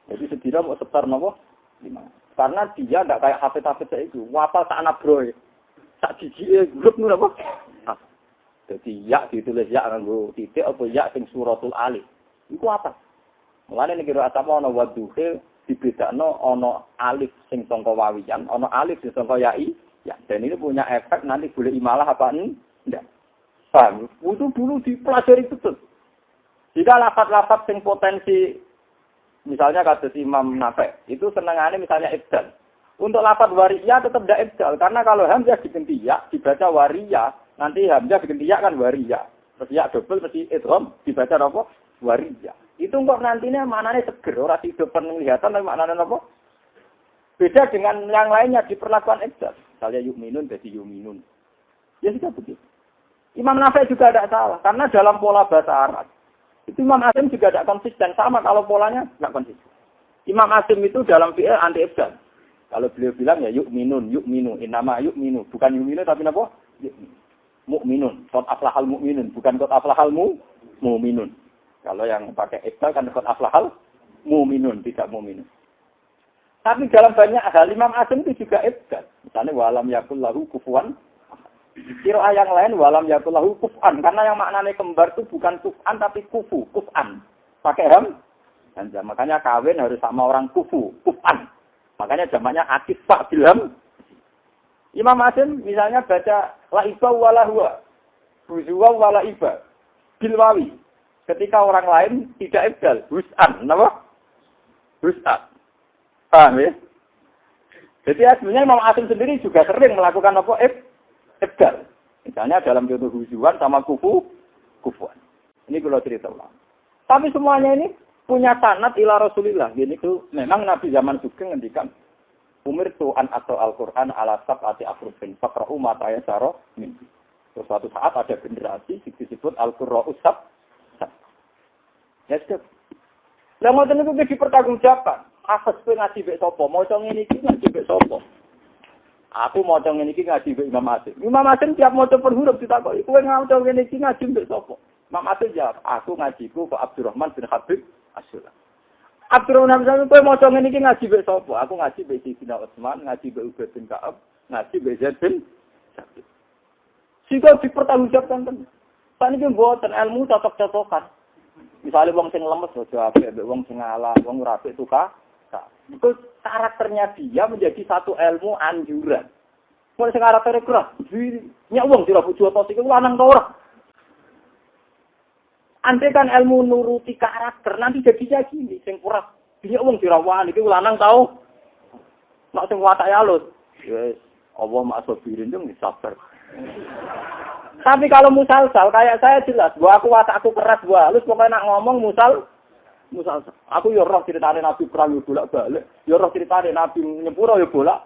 Jadi setidaknya mau sebar nopo 5. Karena dia tidak kayak Hafiz-Hafiz itu. Wafal tak anak bro. Tak jijik grup nu apa? Jadi ya ditulis ya nganggo titik apa ya sing suratul alif. Iku apa? Mulane nek kira asama ana wadhuhe dibedakno ana alif sing sangka wawiyan, ana alif sing sangka yai. Ya, dan ini punya efek nanti boleh imalah apa enggak. Paham? Itu dulu dipelajari betul. Jika lafaz-lafaz sing potensi misalnya kata Imam Nafi' itu senangannya misalnya ibdal. Untuk lafaz wariyah tetap tidak ibdal karena kalau hamzah diganti ya dibaca wariyah, nanti hamzah diganti ya kan wariyah. Terus ya double mesti idgham dibaca apa? Wariyah. Itu kok nantinya maknanya seger, ora tidak penglihatan tapi maknanya apa? Beda dengan yang lainnya diperlakukan ibdal. Misalnya yu'minun jadi yu'minun. Ya sudah begitu. Imam Nafi juga tidak salah. Karena dalam pola bahasa Arab. Itu Imam Asim juga tidak konsisten. Sama kalau polanya tidak konsisten. Imam Asim itu dalam fi'il anti ibdal. Kalau beliau bilang ya yu'minun, yu'minu. Innama yu'minu. Bukan yu'minu tapi apa? Yu'minu. Mu'minun. Qad aflahal mu'minun. Bukan qad aflahal mu'minun. Kalau yang pakai ibdal kan qad aflahal mu'minun. Tidak mu'minun. Tapi dalam banyak hal Imam Asim itu juga ibdal. Misalnya walam yakul lahu kufuwan. Qiraah yang lain walam yakul lahu kuf'an. Karena yang maknanya kembar itu bukan kuf'an tapi kufu, kuf'an. Pakai ham. Dan makanya kawin harus sama orang kufu, kuf'an. Makanya jamaknya akifah bilham. Imam Asim misalnya baca laiba wala huwa. Huzuwa wala iba. Bilwawi. Ketika orang lain tidak ibdal. Hus'an. Kenapa? Hus'an. Paham ya? Jadi sebenarnya Imam Asim sendiri juga sering melakukan apa? Ibdal. Misalnya dalam contoh hujuan sama kufuan. Ini kalau cerita ulang. Tapi semuanya ini punya sanad ila Rasulillah. Ini tuh memang Nabi zaman Sugeng ngendikan umir tu'an atau Al-Quran ala sab'ati akrufin. Fakra'u mataya syaro mimpi. Terus suatu saat ada generasi disebut Al-Qurra'u sab. Ya sudah. Lah ngoten niku dipertanggungjawabkan. Afes kowe ngaji mbek sapa? Maca ngene iki ngaji mbek sapa? Aku maca ngene iki ngaji mbek Imam Asim. Imam Asim tiap maca per huruf ditakoki, kowe maca ngene iki ngaji mbek sapa? Imam Asim jawab, aku ngajiku ke Abdurrahman bin Habib As-Sulam. Abdurrahman bin Habib kowe maca ngene iki ngaji mbek sapa? Aku ngaji mbek Sayyidina Utsman, ngaji mbek Ubaid bin Ka'ab, ngaji mbek Zaid bin Sabit. Sika dipertanggungjawabkan tenan. Saniki mboten ilmu cocok-cocokan. Misalnya wong sing lemes aja apik, wong sing ngalah, wong ora apik tukar. Itu karakternya dia menjadi satu ilmu anjuran. Kalau sing karakternya keras, nyak wong sira bojo tos iku lanang ta ora? Andai kan ilmu nuruti karakter nanti jadinya gini, sing keras. Nyak wong sira wani iku lanang tau. Nek sing watake alus, wis Allah maksubirin jeng sabar. Tapi kalau musalsal kayak saya jelas, gua aku watakku keras gua halus pokoknya nak ngomong musal. Aku yo roh ceritane Nabi perang yo bolak-balik, yo roh ceritane Nabi nyepuro yo bolak.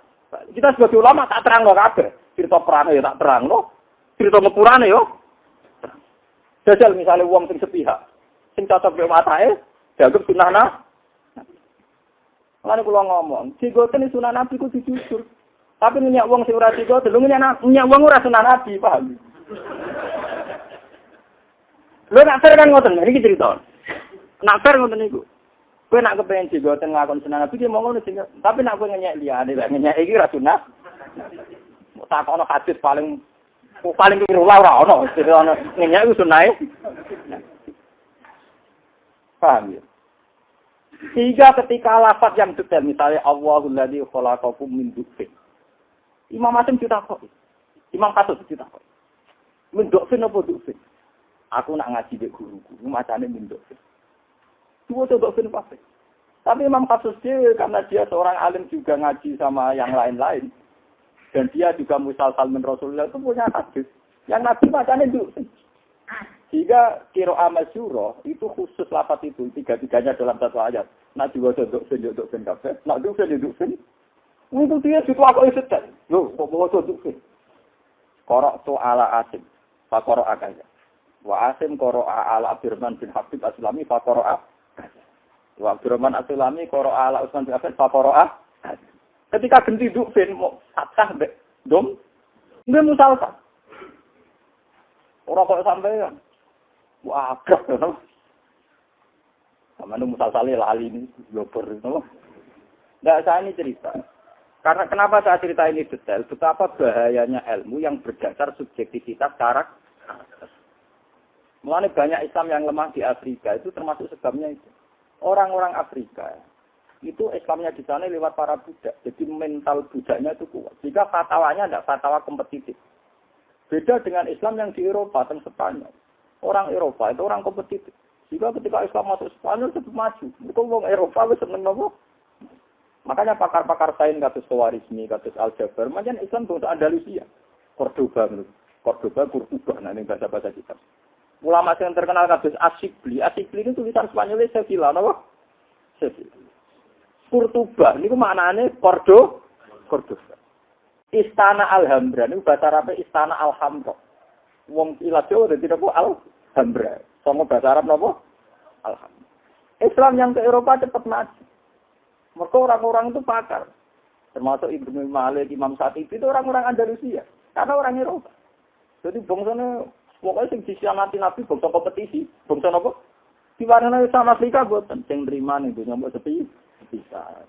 Kita sebagai ulama tak terangno kabeh. Cerita perang yo tak terangno, cerita nyepurane yo. Jajal misalnya wong sing sepihak, sing cocok mek watake, dianggap sunah. Lan kula ngomong, sigoten sunah Nabi ku jujur. Tapi nyak wong sing ora sigo, delung nyak wong ora sunah Nabi, paham? Lho nak kan ngoten, iki cerita. Nak fair ngoten niku. Kowe nak kepengin jigoten ngakon sunah Nabi ki monggo sing tapi nak kowe ngenyek liyane lek ngenyek iki ra sunah. Tak ono hadis paling keliru ora ono. Ngenyek iku sunahe. Paham ya? Sehingga ketika lafaz yang detail misalnya Allahul ladzi khalaqakum min dhufin. Imam Asim ditakok. Imam Qasas ditakok. Min dhufin apa dhufin? Aku nak ngaji mbek guruku, macane min dhufin. Dua coba film pasti. Tapi Imam Qasas karena dia seorang alim juga ngaji sama yang lain-lain. Dan dia juga musal-salmin Rasulullah itu punya hadis. Yang Nabi macamnya itu. Jika qiraah masyhurah itu khusus lafaz itu. Tiga-tiganya dalam satu ayat. Nak juga duduk fin kafe. Nak duduk fin. Itu dia juga aku isetan. Loh, kok bawa duduk fin. Korok tu ala Asim. Fakoro akaya. Wa Asim korok ala Abdurrahman bin Habib As-Sulami. Fakoro Wa Abdurrahman As-Sulami qara'a ala Utsman bin Affan fa qara'a. Ketika ganti dukfin mau fathah mbek dom nggih musalsal. Ora kok sampean. Wah, agak. Samane musalsale lali ini blober itu. Enggak saya ini cerita. Karena kenapa saya cerita ini detail? Betapa bahayanya ilmu yang berdasar subjektivitas karakter. Mulane banyak Islam yang lemah di Afrika itu termasuk sebabnya itu. Orang-orang Afrika itu Islamnya di sana lewat para budak. Jadi mental budaknya itu kuat. Jika fatwanya tidak fatwa kompetitif. Beda dengan Islam yang di Eropa dan Spanyol. Orang Eropa itu orang kompetitif. Jika ketika Islam masuk Spanyol itu maju. Itu orang Eropa itu senang nopo. Makanya pakar-pakar sains kasus Khawarizmi, kasus Al-Jabar, macam Islam untuk Andalusia. Cordoba, nah ini bahasa-bahasa kita. Ulama yang terkenal kasus Asyikli itu tulisan Spanyolnya Sevilla, apa? Sevilla. Kurtuba niku maknane Cordoba. Istana Alhambra niku bahasa Arab Istana Alhamra. Wong ilat Jawa dadi napa Alhambra. Sama bahasa Arab napa? Alhamra. Islam yang ke Eropa cepat maju. Mereka orang-orang itu pakar. Termasuk Ibnu Malik, Imam Satibi itu orang-orang Andalusia. Karena orang Eropa. Jadi bangsanya, pokoknya yang disiamati Nabi, bangsa kompetisi. Bangsa apa? Di warna sama Afrika buatan. Yang terima nih, dunia buat sepi. Bisa.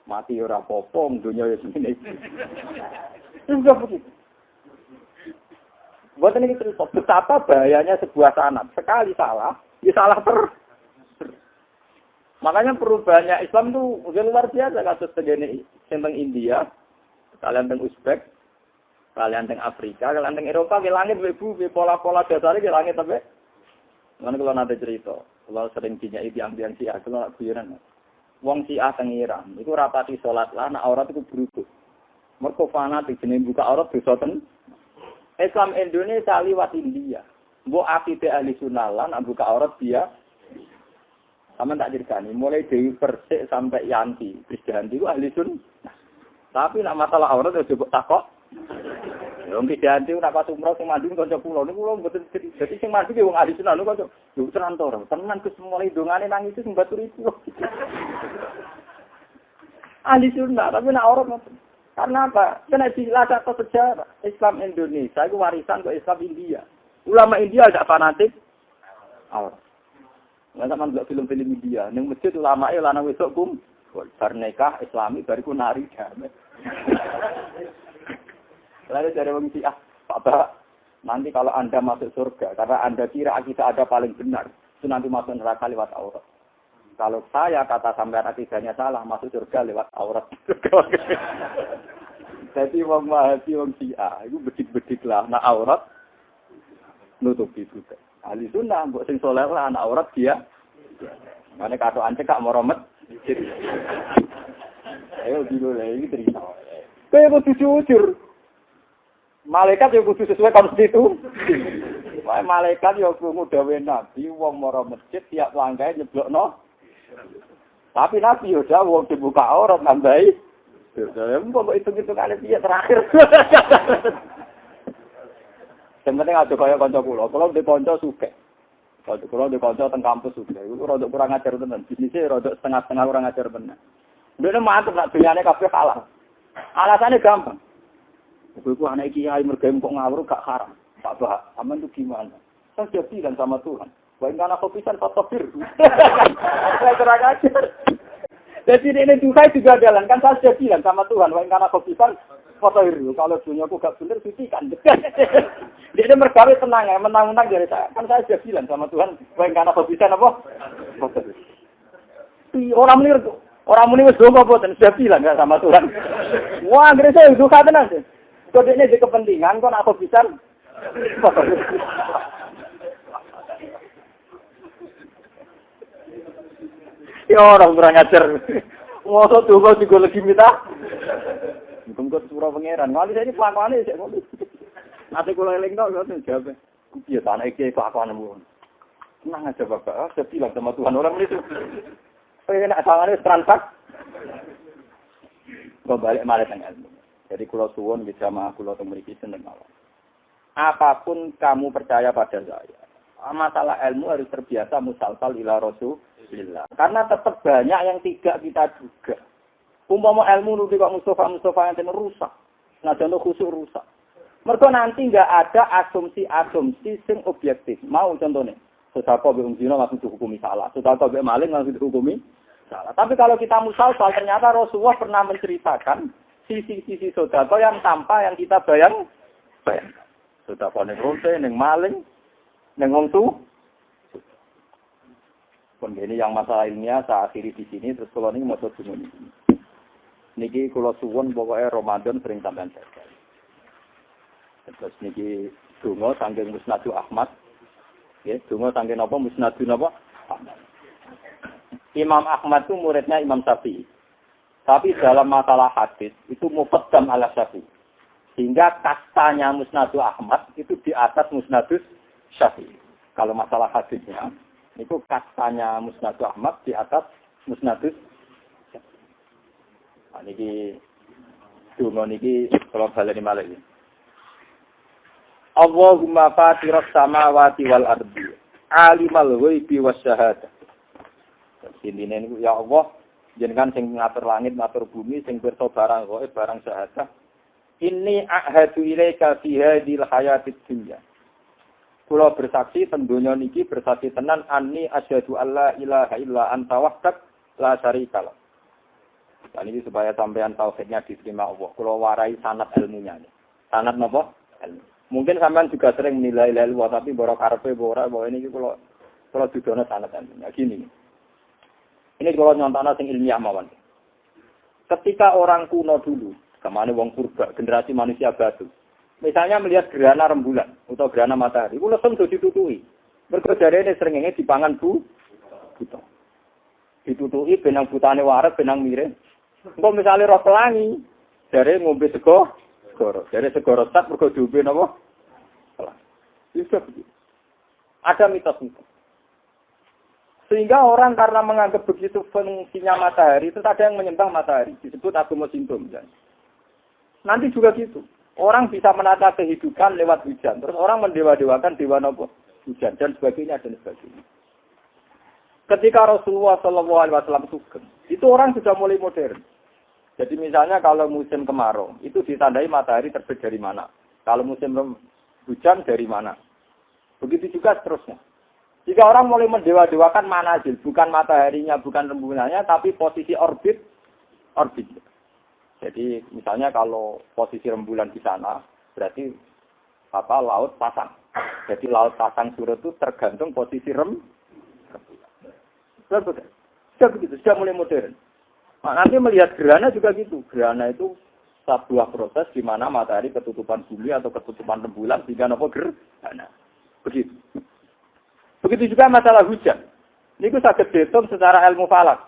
Mati ora popong, dunia ya segini. Itu juga begitu. Buatan ini cerita. Betapa bahayanya sebuah sanad. Sekali salah, ya salah terus. Makanya perubahannya Islam itu luar biasa. Kasus tegene tentang India, kalian tentang Uzbek, kalian tentang Afrika, kalian tentang Eropa, ke langit, ibu, pola-pola dasarnya ke langit, tapi mana kalau nanti cerita, kalau sering dinyai tiang-tiang Syiah, kalau nak guyonan, wong Syiah teng Iran, itu rapati sholat lah, nak aurat itu berubah. Mereka fanatik, jenis buka aurat dosa ten. Islam Indonesia liwat India, bu akidah ahli sunnah lah, nak buka aurat dia. Sama tak ceritani, mulai Dewi Persik sampai Yanti, Krisdayanti itu ahli sunnah. Tapi nak masalah aurat ya coba takok. Wong Krisdayanti nak pas umroh sing mandi kanca kula niku kula mboten jadi sing mandi ki wong ahli sunnah niku kanca. Yo tenan to, tenan Gus mulai dongane nangis sing batu ribu. Ahli sunnah, tapi nak aurat ngoten. Karena apa? Karena dilacak ke sejarah Islam Indonesia itu warisan ke Islam India. Ulama India agak fanatik aurat. Nggak sama nggak film-film India. Neng masjid ulama lanang wedok bar nikah Islami bariku nari jamet. Lalu dari orang Syiah, Pak, nanti kalau Anda masuk surga karena Anda kira kita ada paling benar, itu nanti masuk neraka lewat aurat. Kalau saya kata sampai akidahnya salah, masuk surga lewat aurat. Jadi wong Wahabi wong Syiah itu bedik-bedik lah, nah aurat nutupi buta. Ahli sunnah, mbok sing soleh lah, anak aurat dia. Mane katokan cekak moromet. Ayo dulu lagi cerita. Kayak kudu jujur. Malaikat ya kudu sesuai konstitusi. Wae malaikat ya kudu dawe nabi wong mara masjid tiap langkae nyeblokno. Tapi nabi yo dawuh dibuka aurat nambahi. Ya mbok hitung-hitungane piye terakhir. Sebenarnya ada kaya kanca kula. Kula ndek kanca sugih. Kula ndek kanca teng kampus sugih. Iku rada kurang ajar tenan. Bisnise rada setengah-setengah kurang ajar tenan. Ndekne mantep nak dunyane kabeh kalah. Alasannya gampang. Iku anak kiai mergawe kok ngawur gak haram. Pak Bah, aman itu gimana? Saya sudah bilang sama Tuhan. Wah, enggak nak kopisan fatobir. Saya kurang ajar. Jadi ini juga jalan. Kan saya sudah bilang sama Tuhan. Wah, enggak nak kopisan fatobir. Kalau dunyaku gak bener, suci kan. Dia mergawe tenang ya, menang-menang dari saya. Kan saya sudah bilang sama Tuhan, wah karena kebisan apa? Orang muni wis donga boten sudah bilang enggak sama Tuhan. Wah, akhirnya saya duka tenan sih. Kok ini di kepentingan kok aku bisa. Ya orang kurang ajar. Mosok donga juga lagi minta. Mungkin surah pangeran. Ngali saya ini pelakuannya sih. Nanti kalau eling tau, saya jawab. Iya, tanah iki kelakuan mu. Tenang aja Bapak, saya bilang sama Tuhan orang itu. Pengen asalnya transak. Kau balik malah tengah. Jadi kalau suwon bisa mah kalau memiliki seneng malah. Apapun kamu percaya pada saya, masalah ilmu harus terbiasa musalsal ila Rasulillah. Karena tetap banyak yang tidak kita duga. Umpama ilmu nuti kok Mustafa yang rusak. Nah contoh khusus rusak. Mereka nanti nggak ada asumsi-asumsi sing objektif. Mau contohnya, sedekah be zina langsung dihukumi salah, sedekah be maling langsung dihukumi salah. Tapi kalau kita musalsal, ternyata Rasulullah pernah menceritakan sisi-sisi sedekah yang tanpa yang kita bayangkan. Sedekah ning ronte, ning maling, ning wong tu. Ini yang masalah ilmiah saya akhiri di sini, terus kalau ini mau coba ini. Niki kalau suwon pokoknya Ramadan sering sampean jaga. Terus niki donga saking Musnadu Ahmad. Ya, donga saking napa Musnadu napa? Ahmad. Imam Ahmad itu muridnya Imam Syafi'i. Tapi dalam masalah hadis itu muqaddam ala Syafi'i. Sehingga kastanya Musnadu Ahmad itu di atas Musnadus Syafi'i. Kalau masalah hadisnya itu kastanya Musnadu Ahmad di atas Musnadus Syafi'i. Niki donga niki kula baleni malih iki. Allahumma fatiras samawati wal ardi alimal ghaibi wasyahadah. Intine niku ya Allah jenengan sing ngatur langit ngatur bumi sing pirsa barang gaib barang syahadah. Inni a'hadu ilaika fi hadhil hayatid dunya. Kula bersaksi ten donya niki bersaksi tenan anni asyhadu alla ilaha illa anta wahdak la syarika lak. Dan ini supaya sampean tauhidnya diterima Allah. Kula warai sanad ilmunya. Sanad napa? Ilmu. Mungkin sampean juga sering menilai ilmu tapi boro karepe ora bahwa ini kula dudono sanad ilmunya. Gini. Ini kalau nyontana sing ilmiah mawon. Ketika orang kuno dulu, kemana wong purba, generasi manusia batu. Misalnya melihat gerhana rembulan atau gerhana matahari, itu langsung ditutui. Mergo jarene srengenge dipangan buta. Ditutui benang butane waras, benang mireng. Engko misale roh pelangi, jare ngombe segoro. Jare segoro sak mergo diombe napa? Pelangi. Ada mitos-mitos. Sehingga orang karena menganggap begitu fungsinya matahari, itu ada yang menyembah matahari, disebut agama Sinto misalnya. Nanti juga gitu. Orang bisa menata kehidupan lewat hujan. Terus orang mendewa-dewakan dewa nopo hujan dan sebagainya dan sebagainya. Ketika Rasulullah SAW sugeng, itu orang sudah mulai modern. Jadi misalnya kalau musim kemarau, itu ditandai matahari terbit dari mana. Kalau musim hujan dari mana. Begitu juga seterusnya. Jika orang mulai mendewa-dewakan manazil, bukan mataharinya, bukan rembulannya, tapi posisi orbit. Jadi misalnya kalau posisi rembulan di sana, berarti laut pasang. Jadi laut pasang surut itu tergantung posisi sudah begitu, sudah mulai modern. Nah, nanti melihat gerhana juga gitu. Gerhana itu sebuah proses di mana matahari ketutupan bumi atau ketutupan rembulan sehingga nopo gerhana. Begitu. Begitu juga masalah hujan. Ini saged dihitung secara ilmu falak.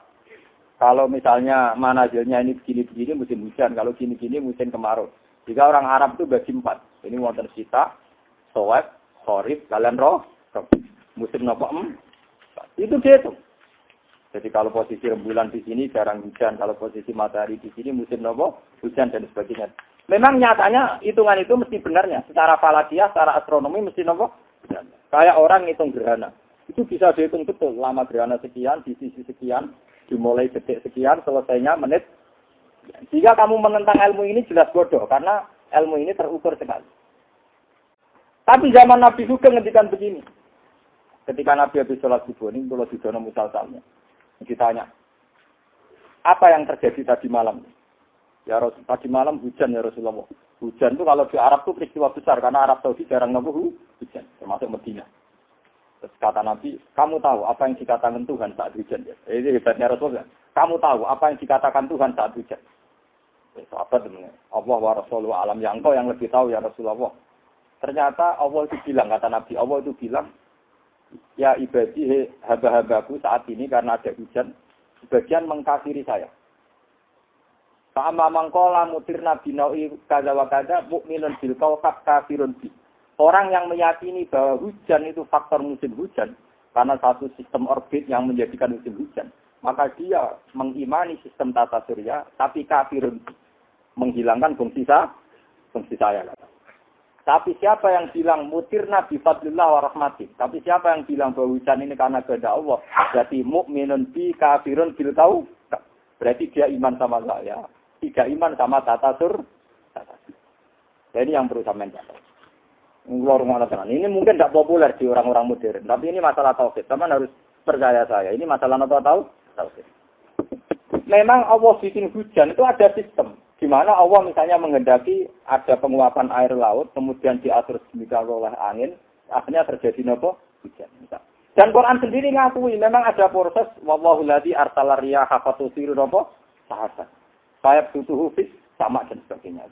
Kalau misalnya manazilnya ini begini-begini musim hujan, kalau gini-gini musim kemarau. Jika orang Arab itu bagi 4. Ini wonten sita, soweb, khorif, kalian roh. Musim nopo itu dihitung. Jadi kalau posisi rembulan di sini jarang hujan, kalau posisi matahari di sini musim nopo hujan dan sebagainya. Memang nyatanya hitungan itu mesti benarnya. Secara falakiah, secara astronomi mesti nopo. Kayak orang ngitung gerhana. Itu bisa dihitung betul. Lama gerhana sekian, di sisi sekian, dimulai detik sekian, selesainya menit. Jika kamu menentang ilmu ini jelas bodoh. Karena ilmu ini terukur sekali. Tapi zaman Nabi juga ngendikan begini. Ketika Nabi habis sholat subuh ini, kalau didono misal-misalnya. Ditanya, apa yang terjadi tadi malam? Ya Rasul, tadi malam hujan ya Rasulullah. Hujan itu kalau di Arab itu peristiwa besar karena Arab Saudi jarang hujan, termasuk Madinah. Terus kata Nabi, kamu tahu apa yang dikatakan Tuhan saat hujan? Ya? Ini hebatnya Rasulullah. Kamu tahu apa yang dikatakan Tuhan saat hujan? Ya, sahabat dengan Allah wa Rasulullah alam yang kau yang lebih tahu ya Rasulullah. Ternyata Allah itu bilang, kata Nabi, Allah itu bilang, ya ibadi haba-habaku saat ini karena ada hujan, sebagian mengkafiri saya. Ta'amma mangkola mutirna binaui kada wa kada mu'minun bil kawkab kafirun bi. Orang yang meyakini bahwa hujan itu faktor musim hujan, karena satu sistem orbit yang menjadikan musim hujan, maka dia mengimani sistem tata surya, tapi kafirun bi. Menghilangkan fungsi saya. Tapi siapa yang bilang mutirna bi fadlillah wa rahmatih? Tapi siapa yang bilang bahwa hujan ini karena kehendak Allah? Berarti mukminun bi kafirun bil kau. Berarti dia iman sama saya. Tidak iman sama tata sur. Ini yang perlu sampean catat. Ini mungkin tidak populer di orang-orang modern, tapi ini masalah tauhid. Teman harus percaya saya. Ini masalah apa tahu? Tauhid. Memang Allah bikin hujan itu ada sistem. Di mana Allah misalnya menghendaki ada penguapan air laut, kemudian diatur sedemikian oleh angin, akhirnya terjadi nopo hujan. Dan Quran sendiri ngakui memang ada proses wallahu ladzi arsala riyaha fatusiru nopo sahasan. Sayap tutuhu fis sama dan sebagainya.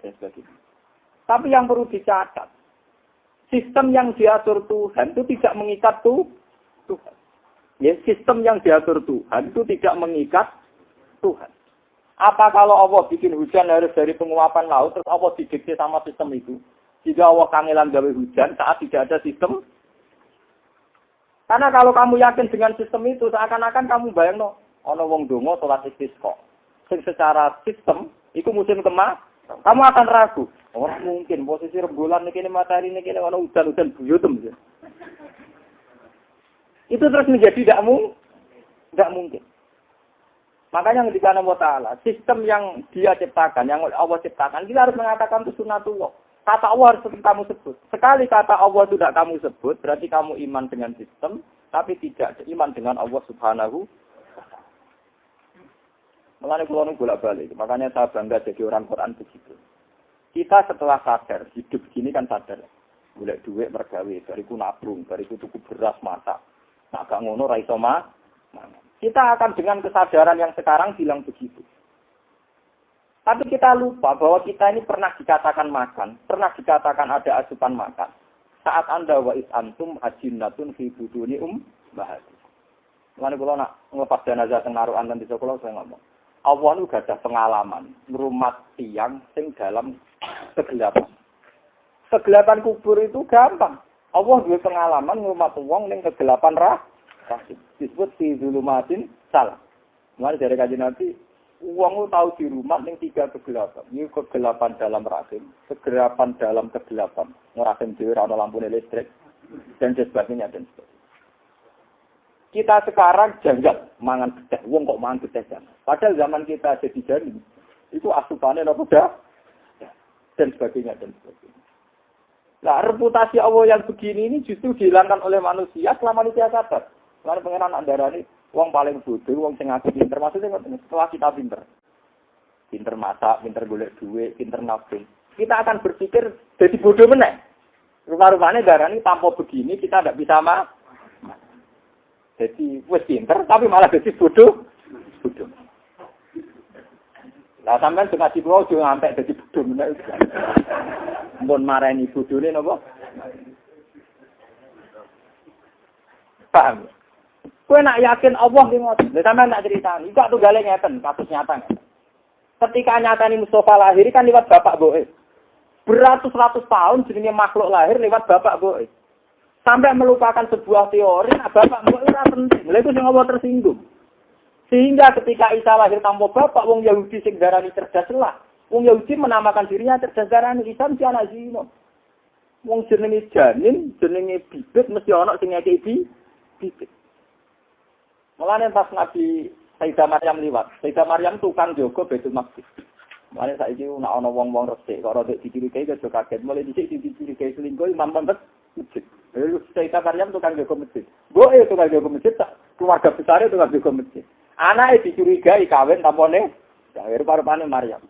Tapi yang perlu dicatat, sistem yang diatur Tuhan itu tidak mengikat Tuhan. Ya, sistem yang diatur Tuhan itu tidak mengikat Tuhan. Apa kalau Allah bikin hujan harus dari penguapan laut, terus Allah didikte sama sistem itu? Jika Allah kangelan gawe hujan saat tidak ada sistem. Karena kalau kamu yakin dengan sistem itu, seakan-akan kamu bayang ono wong donga salat istisqa. sing secara sistem iku musim kemarau. Kamu akan ragu. Orang mungkin posisi rembulan niki matahari niki ana udan-udan buyutem. Itu terus menjadi tidak mungkin. Makanya ketika Allah Ta'ala, sistem yang dia ciptakan, yang Allah ciptakan, kita harus mengatakan itu sunatullah. Kata Allah harus kamu sebut. Sekali kata Allah tidak kamu sebut, berarti kamu iman dengan sistem, tapi tidak iman dengan Allah Subhanahu. Makanya kalau bolak balik, makanya saya bangga jadi orang Quran begitu. Kita setelah sadar, hidup gini kan sadar. Boleh duit mergawe, bariku nabung, bariku tuku beras masak. Nah, gak ngono ra iso kita akan dengan kesadaran yang sekarang bilang begitu. Tapi kita lupa bahwa kita ini pernah dikatakan makan, pernah dikatakan ada asupan makan. Saat Anda wa is antum ajinnatun fi buduni bahati. Mulane kula nak nglepas jenazah teng narukan ten desa kula saya ngomong. Allah nu gadah pengalaman ngrumat tiang sing dalam kegelapan. Kegelapan kubur itu gampang. Allah duwe pengalaman ngrumat wong ning kegelapan disebut fi zulumatin salah. Mulane dari Kanjeng Nabi, wong tahu di rumah ning 3 kegelapan. Ini kegelapan dalam rahim, kegelapan dalam kegelapan. Rahim dhewe ora ana lampu listrik dan sebagainya dan sebagainya. Kita sekarang janggal mangan gedhe. Wong kok mangan gedhe kan. Padahal zaman kita jadi jari itu asupannya apa dah dan sebagainya dan sebagainya. Nah, reputasi Allah yang begini ini justru dihilangkan oleh manusia selama manusia sadar. Lalu pengenan andarane wong paling bodoh, wong sing ngaku pinter, maksudnya setelah kita pinter. Pinter masak, pinter golek duit, pinter nabung. Kita akan berpikir jadi bodoh meneh. Rupa-rupanya darani tanpa begini kita tidak bisa jadi wis pinter tapi malah jadi bodoh. Lah sampean sing ngaji kula aja ngantek dadi bodoh meneh. Mun marani bodhone napa? Paham? Kowe nak yakin Allah ki ngoten. Lha sampean tak critani, kok tunggale ngeten, kasus nyata. Ketika nyatani Mustafa lahir kan lewat bapak mboke. Beratus-ratus tahun jenenge makhluk lahir lewat bapak mboke. Sampai melupakan sebuah teori, nah bapak mboke ora penting. Lha iku sing Allah tersinggung. Sehingga ketika Isa lahir tanpa bapak, wong Yahudi sing darani cerdas lah. Wong Yahudi menamakan dirinya cerdas darani Isa mesti anak zina. Wong jenenge janin, jenenge bibit mesti ana sing ngekeki bibit. Mulane pas Nabi Sayyidah Maryam liwat. Sayyidah Maryam tukang jaga Baitul Maqdis. Mulane saiki nek ana wong-wong resik kok rada dicurigai aja kaget. Mulai dhisik dicurigai selingkuh imam masjid. Sayyidah Maryam tukang jaga masjid. Mboke tukang jaga masjid tak keluarga besar tukang jaga masjid. Anake dicurigai kawin tampone gawe rupa-rupane Maryam.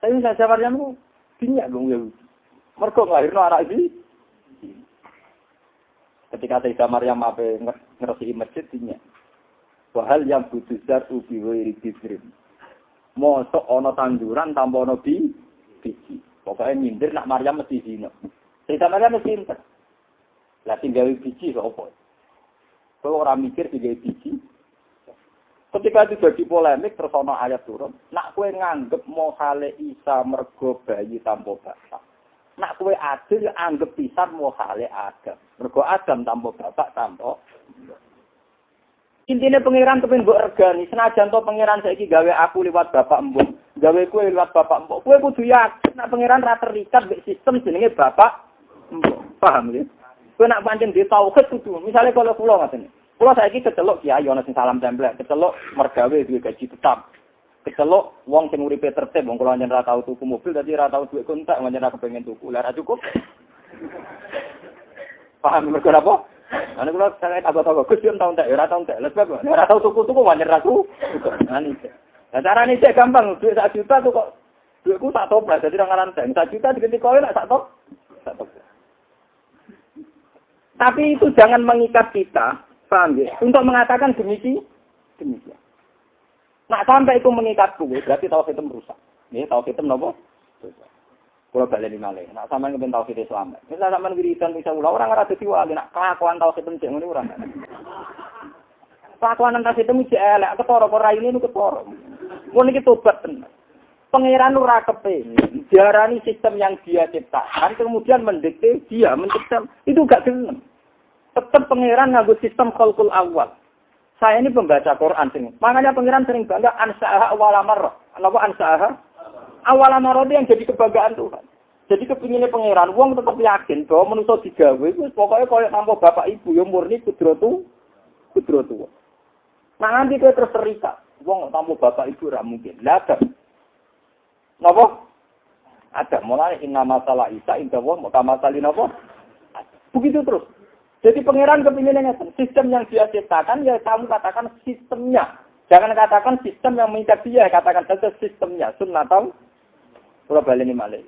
Tapi Sayyidah Maryam ku dinyak wong Yahudi. Mergo nglahirno anak iki. Ketika Sayyidah Maryam ape ngresi masjid dinyak. Wahal yang butuh zatu biwiri bibrim. Mosok ana tanduran tanpa ana biji. Pokoke nyindir nak Maryam mesti zina. Sayyidah Maryam mesti pinter. Lah tinggal biji kok apa? Kowe ora mikir tinggal biji. Ketika itu jadi polemik terus ana ayat turun, nak kowe nganggep mohale Isa mergo bayi tanpa bapak. Nak kowe adil anggap pisan mohale Adam. Mergo Adam tanpa bapak tanpa. Intine pangeran kepen mbok regani, senajan to pangeran saiki gawe aku liwat bapak mbok, gawe kowe liwat bapak mbok. Kowe kudu yakin nak pangeran ra terikat mek sistem jenenge bapak mbok. Paham ya? Kowe nak pancen di tauhid kudu. Misale kalau kula ngoten. Kula saiki kecelok kiai ana sing salam tempel, kecelok mergawe duwe gaji tetap. Kecelok wong sing uripe tertib, wong kula nyen ra tau tuku mobil dadi ra tau duwe kontak, nyen ra kepengin tuku. Lah ra cukup. Paham mergo apa? Ana kula sangat agak-agak Gus yen tau entek, ora tau entek. Lah sebab ora tau tuku-tuku nyen ra tuku. Nah iki. Lah carane cek gampang, duit 1 juta tuh kok duitku tak toples, dadi ra ngaranteng. 1 juta diganti kowe lak sak top. Sak top. Tapi itu jangan mengikat kita, paham ya? Untuk mengatakan demikian. Nah, sampai itu mengikat kowe, berarti tauhid itu merusak. Nggih, tauhid itu napa? Rusak. Kalau baleni malih, nak sampean kepen tauhid Islam. Misal sampean wiridan bisa ulah orang ora dadi wali, nak kelakuan tauhid itu ngene ora. Kelakuan tauhid itu mesti elek, ketara kok raine niku ketara. Mun iki tobat tenan. Pangeran ora kepengin diarani sistem yang dia ciptakan kemudian mendikte dia mencipta itu gak gelem. Tetap pangeran nganggo sistem khalqul awal. Saya ini pembaca Quran sing. Makanya pangeran sering bangga ansa'aha awalamar. Napa ansa'aha? Awalamar itu yang jadi kebanggaan Tuhan. Jadi kepinginnya pangeran, wong tetap yakin bahwa manusia digawe itu pokoknya koyo tanpa bapak ibu yang murni kudratu. Nah nanti kowe terus terikat, wong tanpa bapak ibu ora mungkin. Lah ada. Napa? Ada mulai inna masalah Isa inda wa mutamatsalin napa? Begitu terus. Jadi pangeran kepinginnya sistem yang dia ciptakan ya kamu katakan sistemnya. Jangan katakan sistem yang mengikat dia, katakan saja sistemnya. Sunnatau kula baleni malih.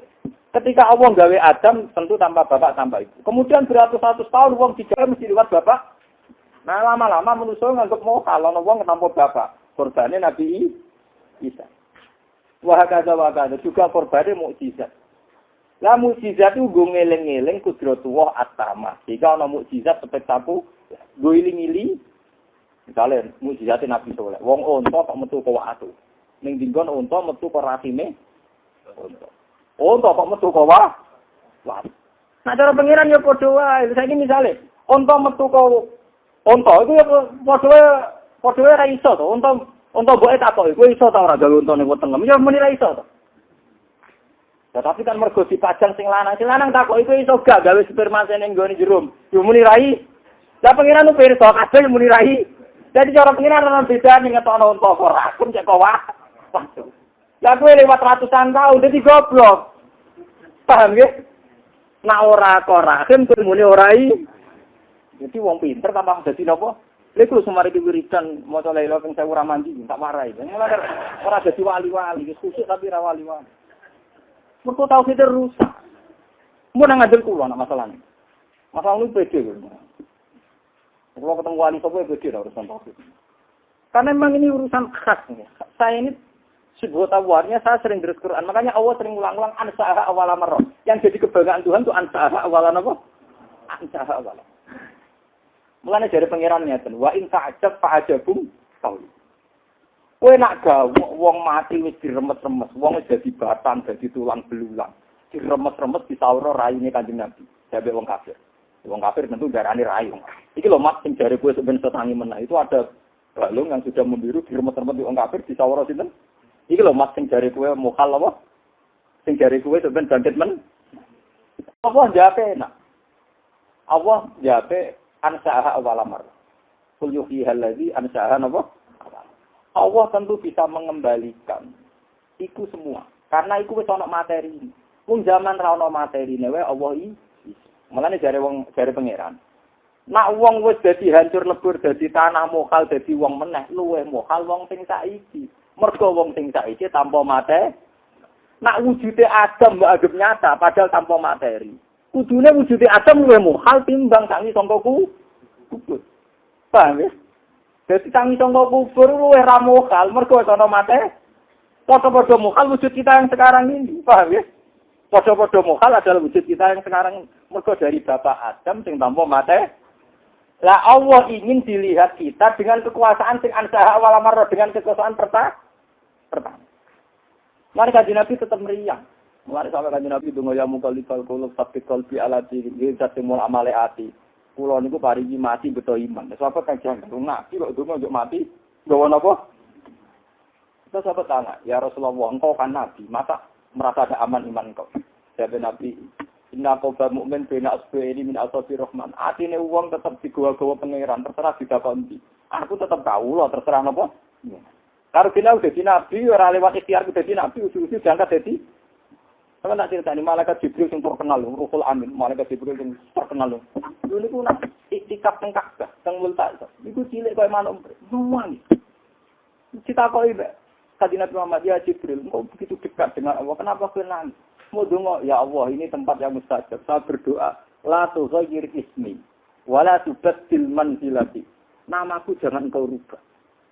Ketika Allah gawe Adam tentu tanpa bapak tanpa ibu. Kemudian beratus-ratus tahun wong digawe mesti liwat bapak. Nah lama-lama manusia nganggep mau kalau wong tanpa bapak. Korbane Nabi Isa. Wahakada juga korbane mukjizat. Lah mukjizat itu nggo ngeling-eling kudratullah at-tamah. Jika ana mukjizat spektakuler, nggo iling-iling. Misalnya mukjizat Nabi Soleh. Wong unta kok metu ke watu. Ning dinggon unta metu ke rasine unta. Unta kok metu ke watu. Nah cara pengiran ya padha wae. Saiki misale unta metu ke unta iku ya padha wae ra iso to. Unta mboke takoki, kowe iso ta ora gawe untane weteng? Ya muni ra iso to. Ya, tapi kan mergo dipajang sing lanang takoki kowe iso gak gawe sperma ning nggone jero. Yo muni rai. Lah pengiran nu pirsa kabeh muni rai. Jadi cara pengiran ana beda ning ngetokno unta kok rakum cek kok waduh. Lah kowe lewat ratusan tahun dadi goblok. Paham nggih? Nak ora kok rahim kowe muni orai. Jadi wong pinter tambah dadi napa? Lha kulo semari wiridan maca la ilaha illallah ora mandi tak warai. Ora dadi wali-wali, wis kusuk tapi ra wali-wali. Mergo tauhid rusak. Mun nang ngajel kula ana masalahnya. Masalah lu pede kok. Kalau ketemu wali sapa pede ora urusan tauhid. Karena memang ini urusan khas. Saya ini sebuah tawarnya saya sering terus Quran. Makanya Allah sering ulang-ulang ansa'aha awala marrah. Yang jadi kebanggaan Tuhan itu ansa'aha awala apa? Ansa'aha awala. Mulane dari pangeran ngeten, wa in ta'ajab fa'ajabum qauli. Kowe nak gawe wong mati wis diremes-remes, wong wis dadi batang, dadi tulang belulang. Diremes-remes disauro raine Kanjeng Nabi. Sampai wong kafir. Wong kafir tentu darane rai. Iki lho Mat sing jare kowe sampeyan setangi menah itu ada balung yang sudah membiru diremes-remes wong kafir disauro sinten? Iki lho Mat sing jare kowe mokal apa? Sing jare kowe sampeyan bangkit men. Allah jape enak. Allah jape ansa'aha awalamar. Qul yuhyiha allazi ansa'aha napa? Allah tentu bisa mengembalikan iku semua. Karena iku wis ana materi. Wong zaman ra ana materine wae Allah iki. Mulane jare pangeran. Nak wong wis dadi hancur lebur dadi tanah mokal dadi wong meneh luwih mokal wong sing saiki. Mergo wong sing saiki tanpa materi. Nak wujude Adam mbok anggap nyata padahal tanpa materi. Kudune wujude Adam luwih mokal timbang tangi sangka kubur. Paham ya? Jadi tangi sangka kubur luwih ra mokal mergo ana materi. Padha-padha mokal wujud kita yang sekarang ini. Paham ya? Padha-padha mokal adalah wujud kita yang sekarang mergo dari Bapak Adam sing tanpa materi. Lah Allah ingin dilihat kita dengan kekuasaan sing ansaha wala marra dengan kekuasaan pertama. Mari Kanjeng Nabi tetap meriang. Mari sampai Kanjeng Nabi donga ya muqallibal qulub sabit qalbi ala dini jatimul amale ati. Kula niku paringi mati beto iman. Sebab Kanjeng Nabi kok donga njuk mati nggawa napa? Kita sahabat tanya, ya Rasulullah, engkau kan Nabi, masa merasa ada aman iman engkau? Sahabat Nabi, inna qawba mu'min bina asbu'ini min asabi rahman. Atine uang tetap digawa-gawa pangeran, terserah didakoni. Aku tetap tahu loh, terserah napa? Kalau kita udah di Nabi, orang lewat ikhtiar udah di Nabi, usul-usul diangkat jadi. Sama nak cerita ini, malaikat Jibril yang terkenal, Ruhul Amin, malaikat Jibril yang terkenal. Dulu itu nak iktikaf teng Ka'bah, teng Multazam. Itu cilik kaya manuk, semua nih. Cita kok ibu, Kanjeng Nabi Muhammad, ya Jibril, kok begitu dekat dengan Allah, kenapa kau nangis? Mau dongo, ya Allah, ini tempat yang mustajab. Saya berdoa, la tughayyir ismi, wala tubaddil manzilati. Namaku jangan engkau rubah.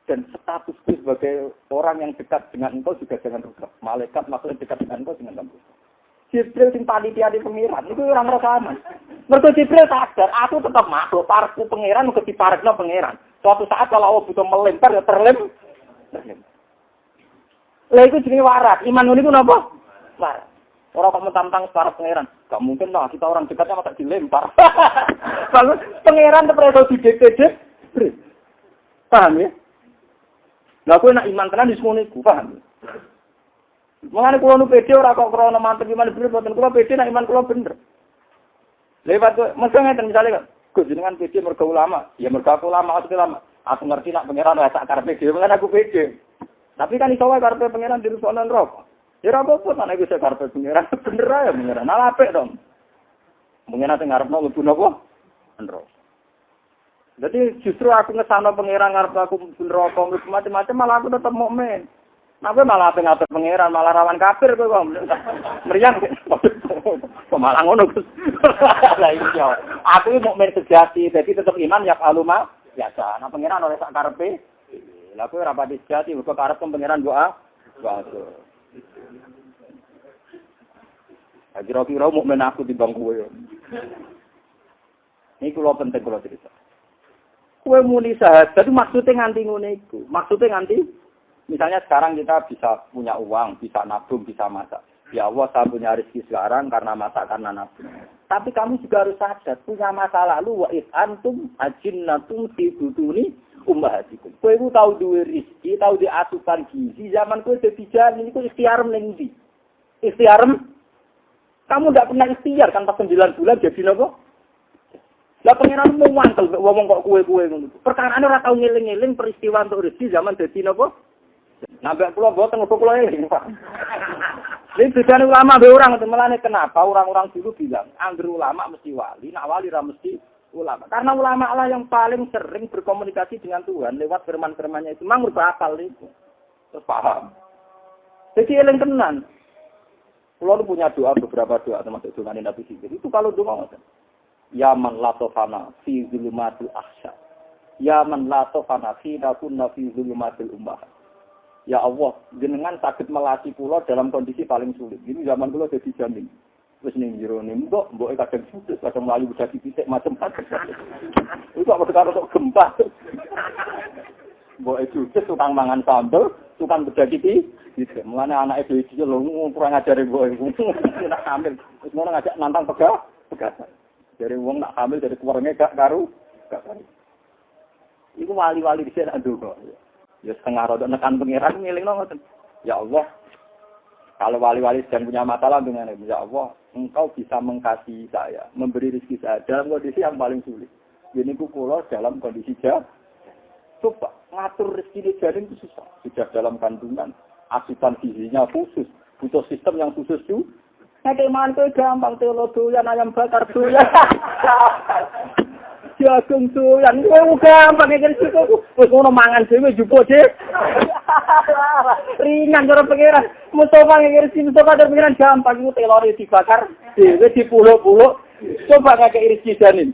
Dan statusku sebagai orang yang dekat dengan engkau juga jangan rubah. Malaikat makhluk dekat dengan engkau jangan rubah. Jibril sing panitia di pengiran, itu orang merasa aman. Mergo Jibril sadar, aku tetap makhluk, parku pengiran, mesti diparekno pengiran. Suatu saat kalau Allah butuh melempar, ya terlem. Lah iku jenenge waras. Iman niku napa? Waras. Ora kok mentang-mentang para pengiran. Gak mungkin lah, kita orang dekatnya masa dilempar. Bagus, pengiran terus didek-dek. Paham ya? Lah kowe nak iman tenan wis ngono iku, paham? Mengane kula nu pede ora kok krana mantep iman bener boten kula pede nak iman kula bener. Lewat mesti ngeten misale kok Gus jenengan pede mergo ulama, ya mergo aku ulama aku ulama. Aku ngerti nak pangeran ora sak karepe dhewe, mengane aku pede. Tapi kan iso wae karepe pangeran dirusakno neraka. Ya ora apa-apa nek iso karepe pangeran bener ae pangeran. Ala apik dong. Pangeran sing ngarepno mlebu napa? Neraka. Jadi justru aku ngesano pangeran ngarep aku neraka macam-macam malah aku tetap mukmin. Napa malah ngatur pangeran malah rawan kafir kowe kok. Meriang. Kok malah ngono Gus. Lah iya. Aku mukmin sejati, jadi tetap iman ya aluma biasa. Nah pangeran oleh sak karepe. Lah kowe ora pati sejati kok karep pangeran doa. Doa. Kira-kira mukmin aku timbang kowe. Ini kula penting kula cerita. Kowe muni sahabat itu maksudnya nganti ngono iku. Maksudnya nganti misalnya sekarang kita bisa punya uang, bisa nabung, bisa masak. Ya Allah, saya punya rezeki sekarang karena masak, karena nabung. Tapi kamu juga harus sadar, punya masa lalu wa id antum ajinnatum fi butuni ummahatikum. Kowe iku tau duwe rezeki, tau di asupan gizi, zaman kowe dadi janin iku ikhtiar ning ndi? Ikhtiar kamu ndak pernah ikhtiar kan pas 9 bulan jadi napa? Lah pangeran mau mantel ngomong kok kue-kue ngono. Perkaraane ora tau ngeling-eling peristiwa untuk rezeki zaman dadi napa? Nambah kula mboten kok kula eling, Pak. Lha bedane ulama be orang melane kenapa orang-orang dulu bilang angger ulama mesti wali, nak wali ra mesti ulama. Karena ulama lah yang paling sering berkomunikasi dengan Tuhan lewat firman-firmannya itu. Mang mergo hafal itu. Terus paham. Jadi eling tenan. Kula punya doa beberapa doa termasuk doa Nabi Khidir. Itu kalau doa ngoten. Ya man la tofana fi zulumatil ahsya. Ya man la tofana fi kunna fi zulumatil ummah. Ya Allah, jenengan sakit melati kula dalam kondisi paling sulit. Ini zaman kula dadi jamin. Wis ning jero mbok kadang putus, kadang mlayu dadi pitik macam-macam. Itu apa karo tok gempa. Mbok itu tukang mangan sambel, tukang bedaki pitik. Mulane anake dhewe iki lho kurang ajare mbok iku. Nek hamil, wis ngono ngajak nantang pegasan. Dari wong nak hamil dari keluarga gak karu. Iku wali-wali dhisik nak ndonga. Ya setengah rodok nekan pangeran ngelingno ngoten. Ya Allah. Kalau wali-wali sedang punya masalah dengan ya Allah, Engkau bisa mengasihi saya, memberi rezeki saya dalam kondisi yang paling sulit. Ini kula dalam kondisi jauh. Coba ngatur rezeki di jaring itu susah. Sudah dalam kandungan, asupan gizinya khusus, butuh sistem yang khusus juga. Nek iman kowe gampang telo doyan ayam bakar doyan. Jagung doyan kowe gampang iki cukup. Wis ngono mangan dhewe jupo dhewe. Ringan karo pengiran. Mustofa ngirisi Mustofa karo pengiran gampang iku telore dibakar dhewe dipuluk-puluk. Coba kakek rezeki janin.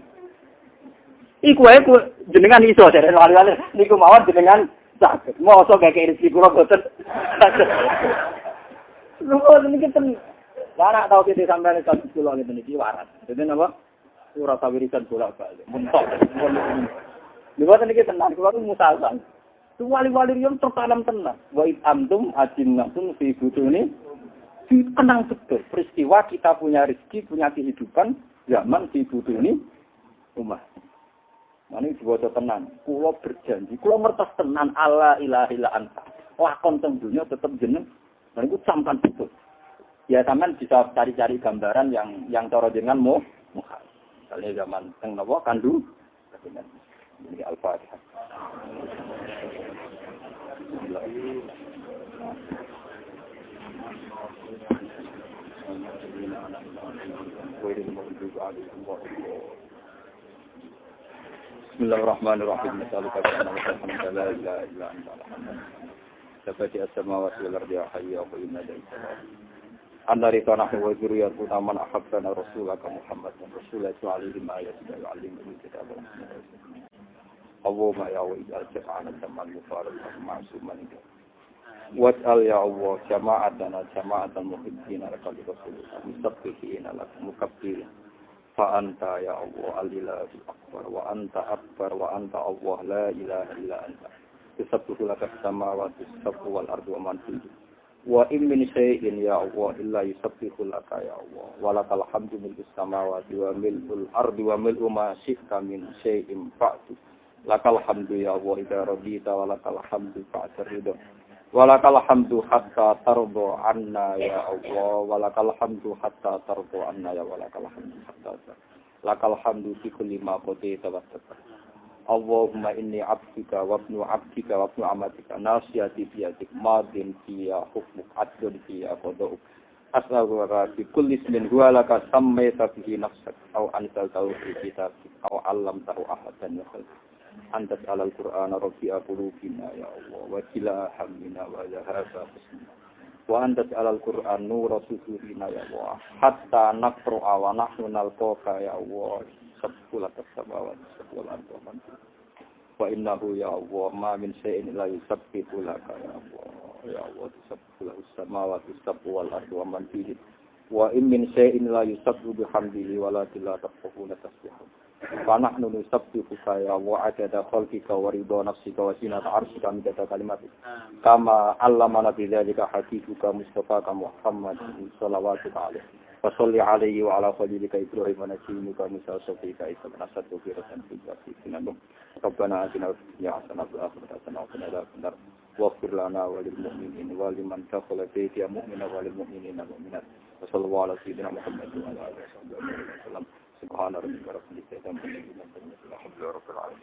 Iku wae jenengan iso jare wali-wali niku mawon jenengan saged. Mosok kakek rezeki kula boten. Lho niki ten Warak tau kita sampai ke pulau ini nih waras. Jadi apa? Surah tawirisan pulau balik. Mentok. Lihat ini kita tenang. Kalau musalsan, tu wali-wali yang tertanam tenang. Wa antum ajinnatum fi butuni. Tenang betul. Peristiwa kita punya rezeki, punya kehidupan zaman fi butuni ummah. Mane diwoco tenan. Kula berjanji, kula ngertos tenan alla ilaha illa anta. Lakon teng dunya tetep jeneng. Lan iku sampan betul. Ya sampean bisa cari-cari gambaran yang cara jenengan mau misalnya zaman teng napa kandu ini Al-Fatihah. Bismillahirrahmanirrahim. Sabati as-samawati wal ardi hayya wa inna ilaihi Andari tanah wa zuriyatu man ahabbana rasulaka Muhammad wa rasulatu alaihi ma yasbi'u alimul kitab Allahumma ya wa ij'al jama'ana jama'an mufarakan ma'suman waj'al ya Allah jama'atana jama'atan muhibbina laka li rasulika mustaghfirina lak mukabbirin fa anta ya Allah al-ilahu akbar wa anta akbar wa anta Allah la ilaha illa anta tisabbihu laka as-samawati as-sab'u wal ardu wa man fihi wa in min syai'in ya Allah illa yusabbihu laka ya Allah wa lakal hamdu mil'us samawati wa mil'ul ardi wa mil'u ma syi'ta min syai'in fa'tu Lakal hamdu ya Allah idza radita wa lakal hamdu ba'da ridha. Wa lakal hamdu hatta tarda anna ya Allah wa lakal hamdu hatta tarda anna ya wa lakal hamdu hatta lakal hamdu fi kulli ma qadaita wa taqaddam. Allahumma inni abduka wa ibnu abdika wa ibnu amatika nasiyati bi yadik madin fiya hukmuk adlun fiya qada'uk. As'aluka bi kulli ismin huwa laka sammaita bihi nafsak aw anzaltahu fi kitabik aw 'allamtahu ahadan min khalqik. Antas alal Qur'an rabi'a qulubina ya Allah wa jila hammina wa zahaba husnina wa antas alal Qur'an nura sudurina ya Allah hatta naqra'a wa nahnu nalqaka ya Allah sabqula tasawwat sabqul ardu wa innahu ya Allah ma min shay'in la yusabbihu laka ya Allah ya Allah sabqul samawati sabqul ardu wa man fihi wa in min shay'in la yusabbihu bihamdihi walakin la tafqahuna tasbihahu. فنحن نسبحك يا الله عدد خلقك ورضا نفسك وزنة عرشك مدد كلماتك كما علمنا بذلك حبيبك مصطفاك محمد صلواتك عليه وصل عليه وعلى خليلك إبراهيم ونجيمك موسى صديق عيسى بن أسد في رسول الله ربنا آتنا في الدنيا حسنة وفي الآخرة حسنة وقنا عذاب النار واغفر لنا وللمؤمنين ولمن دخل بيتنا مؤمنا وللمؤمنين والمؤمنات وصلى الله على سيدنا محمد وعلى آله وصحبه وسلم سبحان ربك رب العزة عما يصفون والحمد لله رب العالمين.